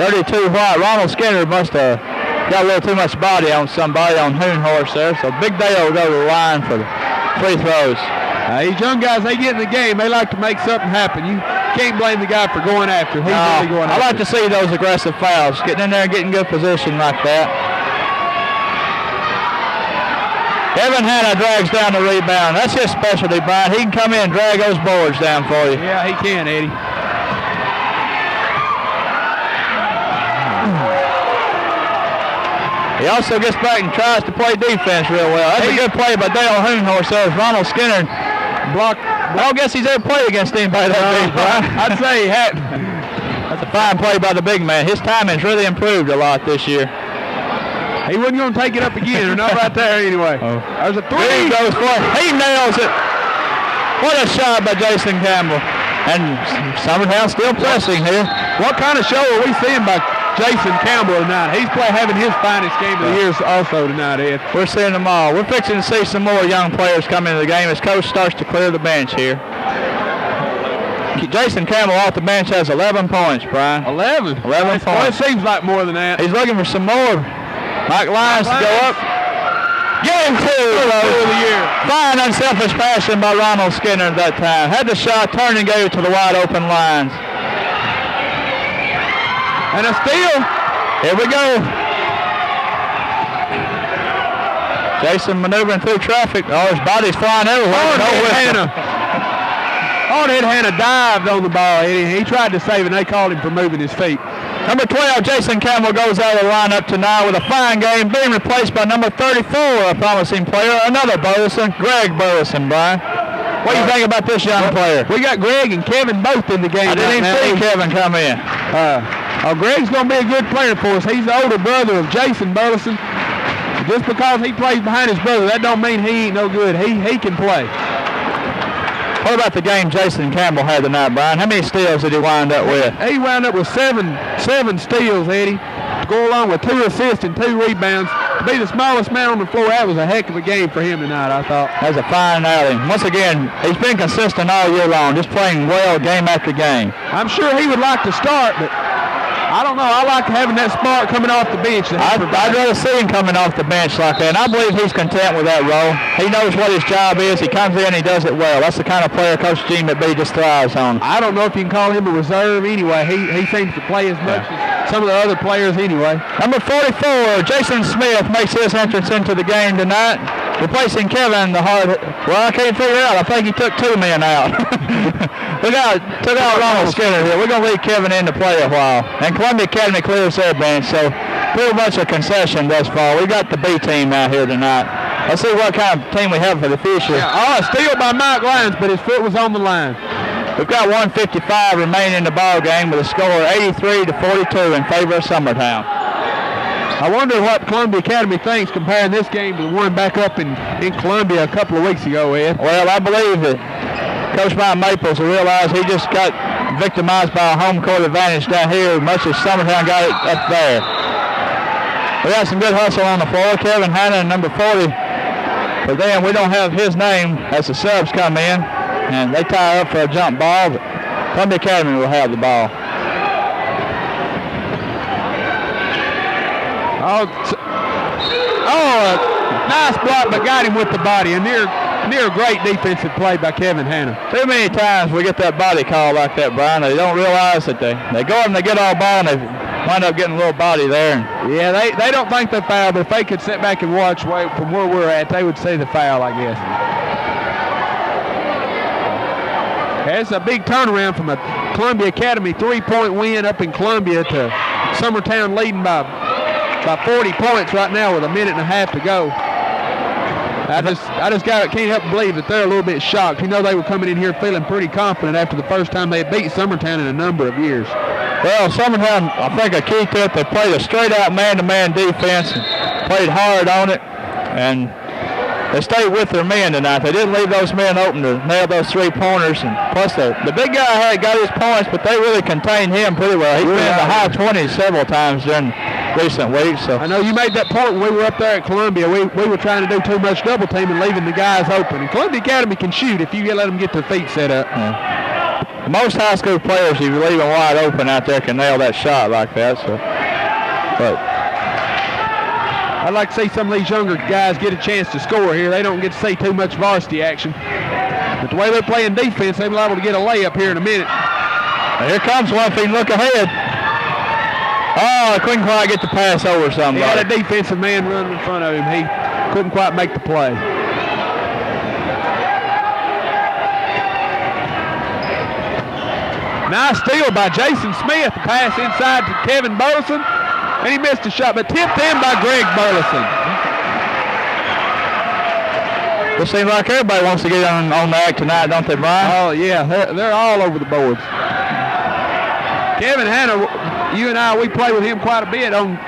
32 White. Ronald Skinner must have got a little too much body on somebody on Hoonhorse there. So Big Dale will go to the line for the free throws. These young guys, they get in the game. They like to make something happen. You can't blame the guy for going after him. He's really going after I like to see those aggressive fouls. Getting in there and getting good position like that. Evan Hanna drags down the rebound. That's his specialty, Brian. He can come in and drag those boards down for you. Yeah, he can, Eddie. He also gets back and tries to play defense real well. That's a good play by Dale Hoonhorse. So Ronald Skinner blocked. Well, I guess he's ever played against anybody that big, Brian. I'd say that's a fine play by the big man. His timing's really improved a lot this year. He wasn't going to take it up again, or not right there anyway. Oh. There's a 3. He goes for it. He nails it. What a shot by Jason Campbell. And Summertown still pressing here. What kind of show are we seeing by Jason Campbell tonight? He's having his finest game of the year also tonight, Ed. We're seeing them all. We're fixing to see some more young players come into the game as Coach starts to clear the bench here. Jason Campbell off the bench has 11 points, Brian. 11 points. Well, it seems like more than that. He's looking for some more. Mike Lyons to go up. Game 2 of the year. Fine, unselfish passion by Ronald Skinner at that time. Had the shot, turned and gave it to the wide open Lyons. And a steal. Here we go. Jason maneuvering through traffic. Oh, his body's flying everywhere. Hard-head Hanna dived on the ball. He tried to save it, and they called him for moving his feet. Number 12, Jason Campbell goes out of the lineup tonight with a fine game, being replaced by number 34, a promising player, another Burleson, Greg Burleson, Brian. What do you think about this young player? We got Greg and Kevin both in the game. I didn't even see Kevin come in. Greg's going to be a good player for us. He's the older brother of Jason Burleson. Just because he plays behind his brother, that don't mean he ain't no good. He can play. What about the game Jason Campbell had tonight, Brian? How many steals did he wind up with? He wound up with seven steals, Eddie, to go along with 2 assists and 2 rebounds. To be the smallest man on the floor, that was a heck of a game for him tonight, I thought. That was a fine outing. Once again, he's been consistent all year long, just playing well game after game. I'm sure he would like to start, but I don't know. I like having that spark coming off the bench. I'd rather see him coming off the bench like that, and I believe he's content with that role. He knows what his job is. He comes in, he does it well. That's the kind of player Coach Gene McBee just thrives on. I don't know if you can call him a reserve anyway. He seems to play as much as some of the other players anyway. Number 44, Jason Smith makes his entrance into the game tonight, replacing Kevin the hard. Well, I can't figure it out. I think he took 2 men out. Took out Ronald Skinner here. We're going to leave Kevin in to play a while. And Columbia Academy clears their bench, so pretty much a concession thus far. We got the B team out here tonight. Let's see what kind of team we have for the future. Yeah, steal by Mike Lyons, but his foot was on the line. We've got 1:55 remaining in the ball game with a score 83-42 in favor of Summertown. I wonder what Columbia Academy thinks comparing this game to the one back up in Columbia a couple of weeks ago, Ed. Well, I believe that Coach Mike Maples will realize he just got victimized by a home court advantage down here, much as Summertown got it up there. We got some good hustle on the floor. Kevin Hanna, number 40. But then we don't have his name as the subs come in. and they tie up for a jump ball, but Columbia Academy will have the ball. Nice block, but got him with the body. A near great defensive play by Kevin Hanna. Too many times we get that body call like that, Brian. They don't realize that they go up and they get all ball and they wind up getting a little body there. Yeah, they don't think they foul, but if they could sit back and watch from where we're at, they would see the foul, I guess. That's a big turnaround from a Columbia Academy 3-point win up in Columbia to Summertown leading by 40 points right now with a minute and a half to go. I just can't help but believe that they're a little bit shocked. You know, they were coming in here feeling pretty confident after the first time they had beat Summertown in a number of years. Well, Summertown, I think a key to it, they played a straight-out man-to-man defense and played hard on it, and they stayed with their men tonight. They didn't leave those men open to nail those three-pointers, and plus the big guy had got his points, but they really contained him pretty well. He's been in the high 20s several times during recent weeks. So I know you made that point when we were up there at Columbia. We were trying to do too much double team and leaving the guys open. And Columbia Academy can shoot if you let them get their feet set up. Yeah. Most high school players, if you leave them wide open out there, can nail that shot like that. So, but I'd like to see some of these younger guys get a chance to score here. They don't get to see too much varsity action. But the way they're playing defense, they'll be able to get a layup here in a minute. Now here comes one if he can look ahead. Oh, I couldn't quite get the pass over somebody. He had a defensive man running in front of him. He couldn't quite make the play. Nice steal by Jason Smith. The pass inside to Kevin Burleson. And he missed a shot, but tipped in by Greg Burleson. It seems like everybody wants to get on the act tonight, don't they, Brian? Oh, yeah. They're all over the boards. Kevin Hanna, you and I, we play with him quite a bit on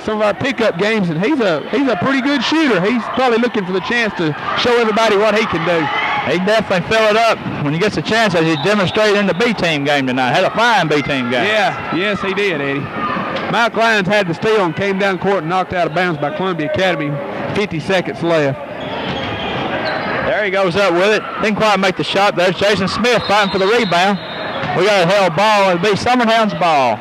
some of our pickup games, and he's a pretty good shooter. He's probably looking for the chance to show everybody what he can do. He definitely fill it up when he gets a chance, as he demonstrated in the B-team game tonight. Had a fine B-team game. Yeah, yes, he did, Eddie. Mike Lyons had the steal and came down court and knocked out of bounds by Columbia Academy. 50 seconds left. There he goes up with it. Didn't quite make the shot. There's Jason Smith fighting for the rebound. We got a held ball. It'll be Summertown's ball.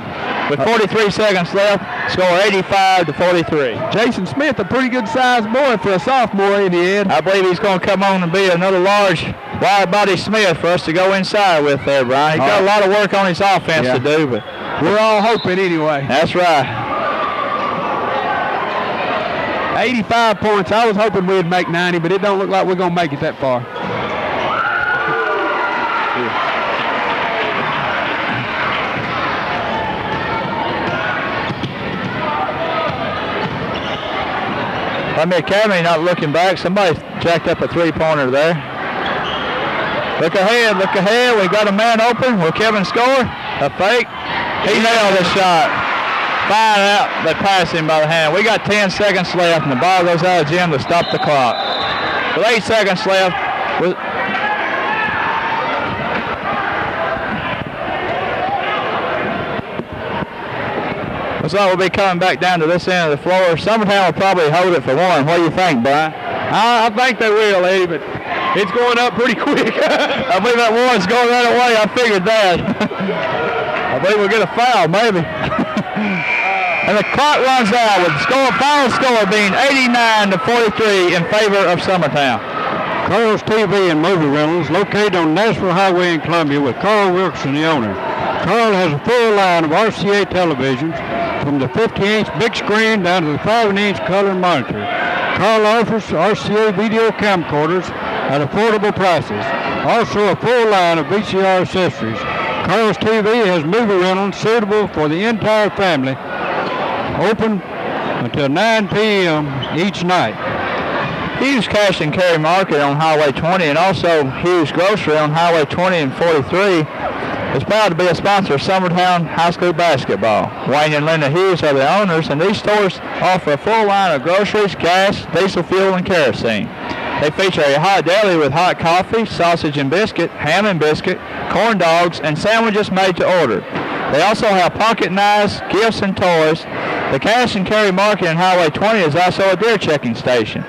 With 43 seconds left, score 85-43. Jason Smith, a pretty good sized boy for a sophomore in the end. I believe he's going to come on and be another large, wide-body Smith for us to go inside with there, Brian. He's got a lot of work on his offense to do, but we're all hoping anyway. That's right. 85 points. I was hoping we'd make 90, but it don't look like we're going to make it that far. Columbia Academy not looking back. Somebody jacked up a three-pointer there. Look ahead, look ahead. We got a man open. Will Kevin score? A fake. He nailed the shot. Fine out. They pass him by the hand. We got 10 seconds left, and the ball goes out of Jim to stop the clock. With 8 seconds left. Looks like we'll be coming back down to this end of the floor. Summertown will probably hold it for one. What do you think, Brian? I think they will, Eddie, but it's going up pretty quick. I believe that one's going that way. I figured that. I believe we'll get a foul, maybe. And the clock runs out with the final score being 89-43 in favor of Summertown. Carl's TV and Movie Rentals, located on Nashville Highway in Columbia, with Carl Wilkerson, the owner. Carl has a full line of RCA televisions, from the 50-inch big screen down to the 5-inch color monitor. Carl offers RCA video camcorders at affordable prices. Also a full line of VCR accessories. Carl's TV has movie rentals suitable for the entire family. Open until 9 p.m. each night. Hughes Cash and Carry Market on Highway 20, and also Hughes Grocery on Highway 20 and 43 is proud to be a sponsor of Summertown High School basketball. Wayne and Linda Hughes are the owners, and these stores offer a full line of groceries, gas, diesel fuel, and kerosene. They feature a hot deli with hot coffee, sausage and biscuit, ham and biscuit, corn dogs, and sandwiches made to order. They also have pocket knives, gifts, and toys. The Cash and Carry Market on Highway 20 is also a deer checking station.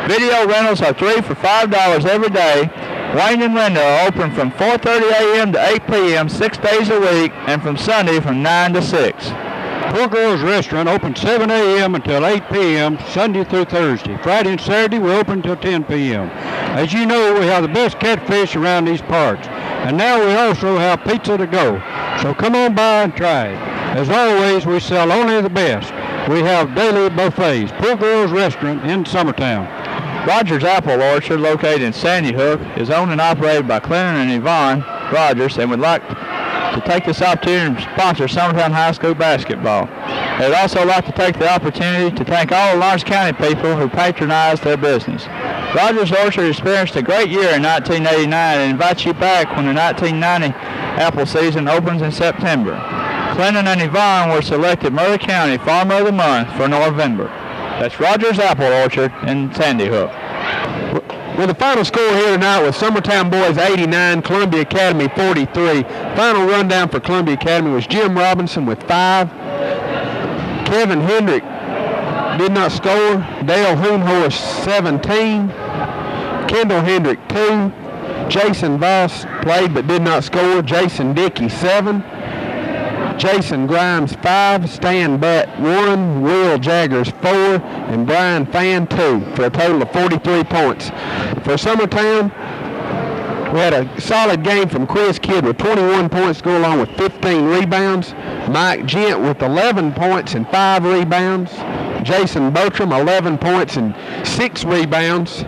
Video rentals are $3 for $5 every day, Wayne and Linda are open from 4:30 a.m. to 8 p.m. 6 days a week, and from Sunday from 9 to 6. Poor Girls Restaurant open 7 a.m. until 8 p.m. Sunday through Thursday. Friday and Saturday we're open until 10 p.m. As you know, we have the best catfish around these parts. And now we also have pizza to go. So come on by and try it. As always, we sell only the best. We have daily buffets. Poor Girls Restaurant in Summertown. Rogers Apple Orchard, located in Sandy Hook, is owned and operated by Clinton and Yvonne Rogers and would like to take this opportunity to sponsor Summertown High School basketball. They would also like to take the opportunity to thank all the Lawrence County people who patronized their business. Rogers Orchard experienced a great year in 1989 and invites you back when the 1990 apple season opens in September. Clinton and Yvonne were selected Murray County Farmer of the Month for November. That's Rogers Apple Orchard in Sandy Hook. Well, the final score here tonight was Summertown Boys 89, Columbia Academy 43. Final rundown for Columbia Academy was Jim Robinson with 5. Kevin Hendrick did not score. Dale Hoonhorst 17. Kendall Hendrick 2. Jason Voss played but did not score. Jason Dickey 7. Jason Grimes 5, Stan Butt 1, Will Jaggers 4, and Brian Fan 2 for a total of 43 points. For Summertown, we had a solid game from Chris Kidd with 21 points to go along with 15 rebounds. Mike Gent with 11 points and 5 rebounds. Jason Bertram 11 points and 6 rebounds.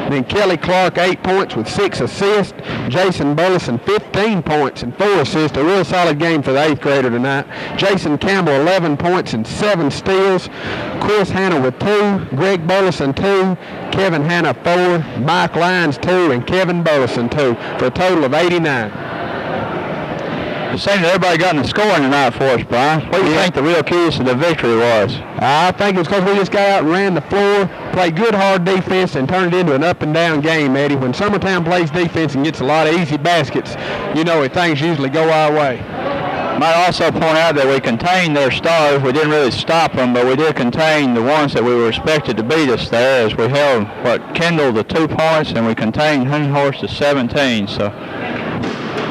Then Kelly Clark 8 points with 6 assists. Jason Burleson 15 points and 4 assists. A real solid game for the 8th grader tonight. Jason Campbell 11 points and 7 steals. Chris Hanna with 2. Greg Burleson 2. Kevin Hanna 4. Mike Lyons 2. And Kevin Burleson 2 for a total of 89. It seems that everybody got in the scoring tonight for us, Brian. What do you think the real keys to the victory was? I think it was because we just got out and ran the floor, played good hard defense, and turned it into an up and down game, Eddie. When Summertown plays defense and gets a lot of easy baskets, you know things usually go our way. Might also point out that we contained their stars. We didn't really stop them, but we did contain the ones that we were expected to beat us there, as we held Kendall to 2 points, and we contained Hoonhorst to 17. So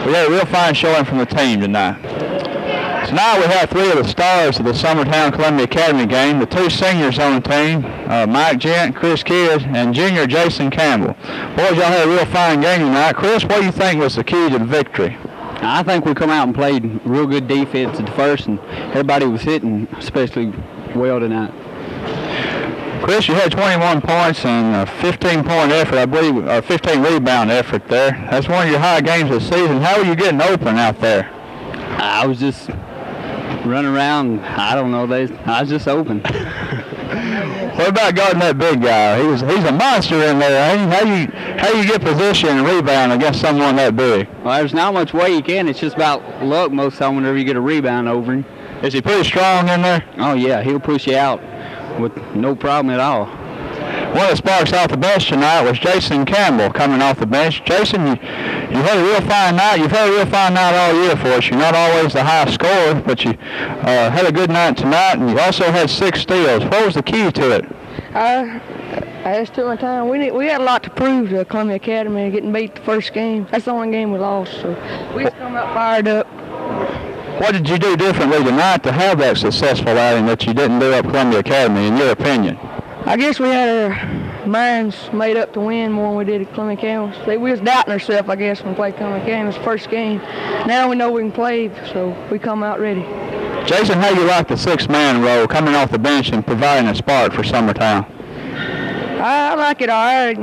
we had a real fine showing from the team tonight. Tonight we have 3 of the stars of the Summertown Columbia Academy game, the 2 seniors on the team, Mike Gent, Chris Kidd, and junior Jason Campbell. Boys, y'all had a real fine game tonight. Chris, what do you think was the key to the victory? I think we come out and played real good defense at the first, and everybody was hitting especially well tonight. Chris, you had 21 points and a 15-point effort, I believe, or 15 rebound effort there. That's one of your high games of the season. How were you getting open out there? I was just running around. I don't know. I was just open. What about guarding that big guy? He's a monster in there. How you get position and rebound against someone that big? Well, there's not much way you can. It's just about luck most of the time whenever you get a rebound over him. Is he pretty strong in there? Oh, yeah. He'll push you out with no problem at all. One of the sparks off the bench tonight was Jason Campbell coming off the bench. Jason, you had a real fine night. You've had a real fine night all year for us. You're not always the high scorer, but you had a good night tonight, and you also had 6 steals. What was the key to it? I just took my time. We had a lot to prove to Columbia Academy and getting beat the first game. That's the only game we lost, so we just come out fired up. What did you do differently tonight to have that successful outing that you didn't do up Columbia Academy, in your opinion? I guess we had our minds made up to win more than we did at Columbia Academy. We was doubting ourselves, I guess, when we played Columbia Academy. It was the first game. Now we know we can play, so we come out ready. Jason, how do you like the 6-man role, coming off the bench and providing a spark for Summertown? I like it all right.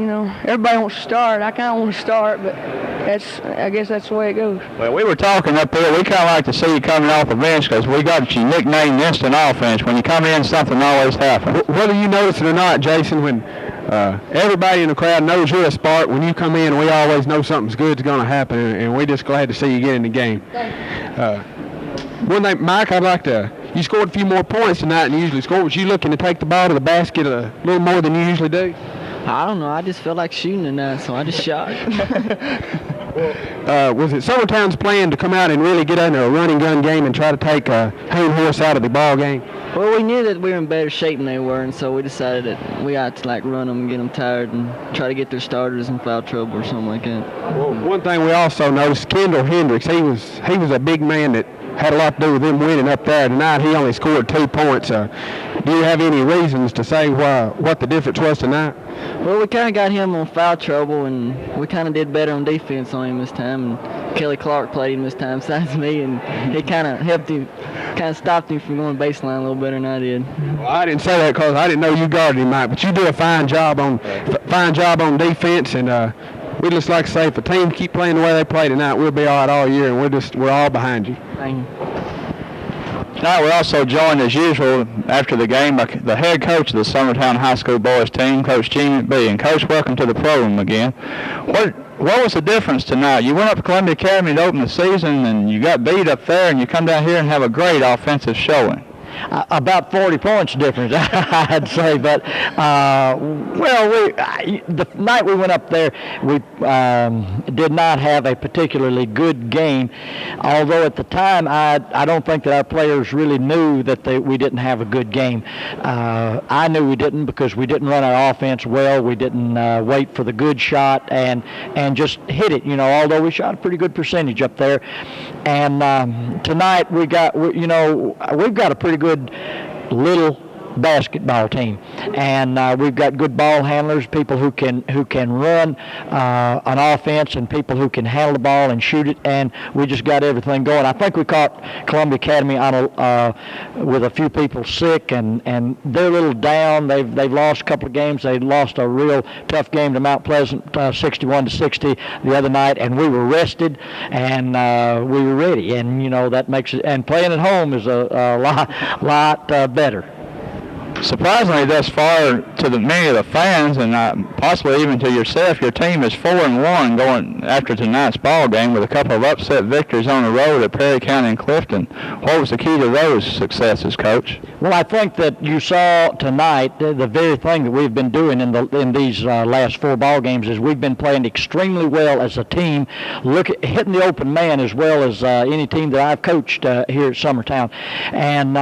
Everybody wants to start. I kind of want to start, but I guess that's the way it goes. Well, we were talking up there. We kind of like to see you coming off the bench because we got you nicknamed Instant Offense. When you come in, something always happens. Whether you notice it or not, Jason, when everybody in the crowd knows you're a spark, when you come in, we always know something's good's going to happen, and we're just glad to see you get in the game. One thing, Mike, you scored a few more points tonight than you usually score. Was you looking to take the ball to the basket a little more than you usually do? I don't know. I just felt like shooting tonight, so I just shot. Was it Summertown's plan to come out and really get into a running gun game and try to take Hoonhorst out of the ball game? Well, we knew that we were in better shape than they were, and so we decided that we ought to run them and get them tired and try to get their starters in foul trouble or something like that. Well, one thing we also noticed, Kendall Hendricks, he was a big man that had a lot to do with them winning up there tonight. He only scored 2 points. Do you have any reasons to say what the difference was tonight? Well, we kind of got him on foul trouble, and we kind of did better on defense on him this time. And Kelly Clark played him this time besides me, and he kind of helped him, kind of stopped him from going baseline a little better than I did. Well, I didn't say that because I didn't know you guarded him, Mike, but you do a fine job on defense, and we just like to say, if a team keep playing the way they play tonight, we'll be all right all year, and we're all behind you. Thank you. Tonight we're also joined, as usual, after the game by the head coach of the Summertown High School boys team, Coach Gene McBee. And Coach, welcome to the program again. What was the difference tonight? You went up to Columbia Academy to open the season, and you got beat up there, and you come down here and have a great offensive showing. About 40 points difference, I'd say. But, the night we went up there, we did not have a particularly good game. Although at the time, I don't think that our players really knew that we didn't have a good game. I knew we didn't because we didn't run our offense well. We didn't wait for the good shot and just hit it, although we shot a pretty good percentage up there. And tonight we've got a pretty good little basketball team, and we've got good ball handlers, people who can run an offense, and people who can handle the ball and shoot it, and we just got everything going. I think we caught Columbia Academy with a few people sick, and they're a little down. They've lost a couple of games. They lost a real tough game to Mount Pleasant, 61-60 the other night, and we were rested and we were ready, and that makes it. And playing at home is a lot better. Surprisingly, thus far, to many of the fans, and possibly even to yourself, your team is 4-1 going after tonight's ball game with a couple of upset victories on the road at Perry County and Clifton. What was the key to those successes, Coach? Well, I think that you saw tonight the very thing that we've been doing in these last 4 ball games is we've been playing extremely well as a team, hitting the open man as well as any team that I've coached here at Summertown, and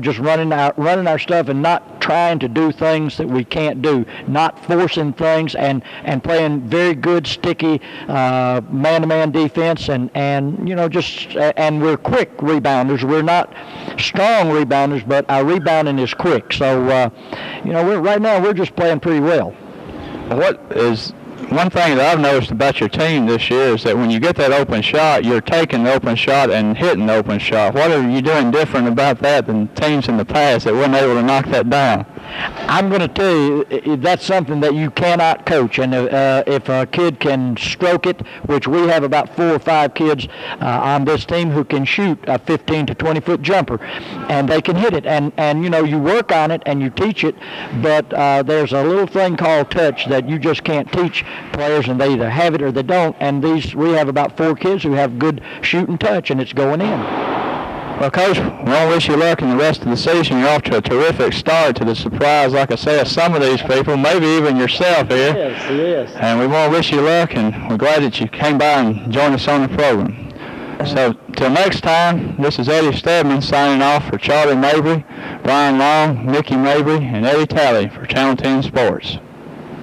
just running our stuff and not trying to do things that we can't do, not forcing things, and playing very good, sticky man-to-man defense, and we're quick rebounders. We're not strong rebounders, but our rebounding is quick. So right now we're just playing pretty well. One thing that I've noticed about your team this year is that when you get that open shot, you're taking the open shot and hitting the open shot. What are you doing different about that than teams in the past that weren't able to knock that down? I'm going to tell you, that's something that you cannot coach. And if a kid can stroke it, which we have about 4 or 5 kids on this team who can shoot a 15 to 20-foot jumper, and they can hit it. And you work on it and you teach it, but there's a little thing called touch that you just can't teach players, and they either have it or they don't. And we have about 4 kids who have good shooting touch, and it's going in. Well, Coach, we want to wish you luck in the rest of the season. You're off to a terrific start, to the surprise, like I said, some of these people, maybe even yourself here. Yes. And we want to wish you luck, and we're glad that you came by and joined us on the program. So, till next time, this is Eddie Stedman signing off for Charlie Mabry, Brian Long, Mickey Mabry, and Eddie Talley for Channel 10 Sports.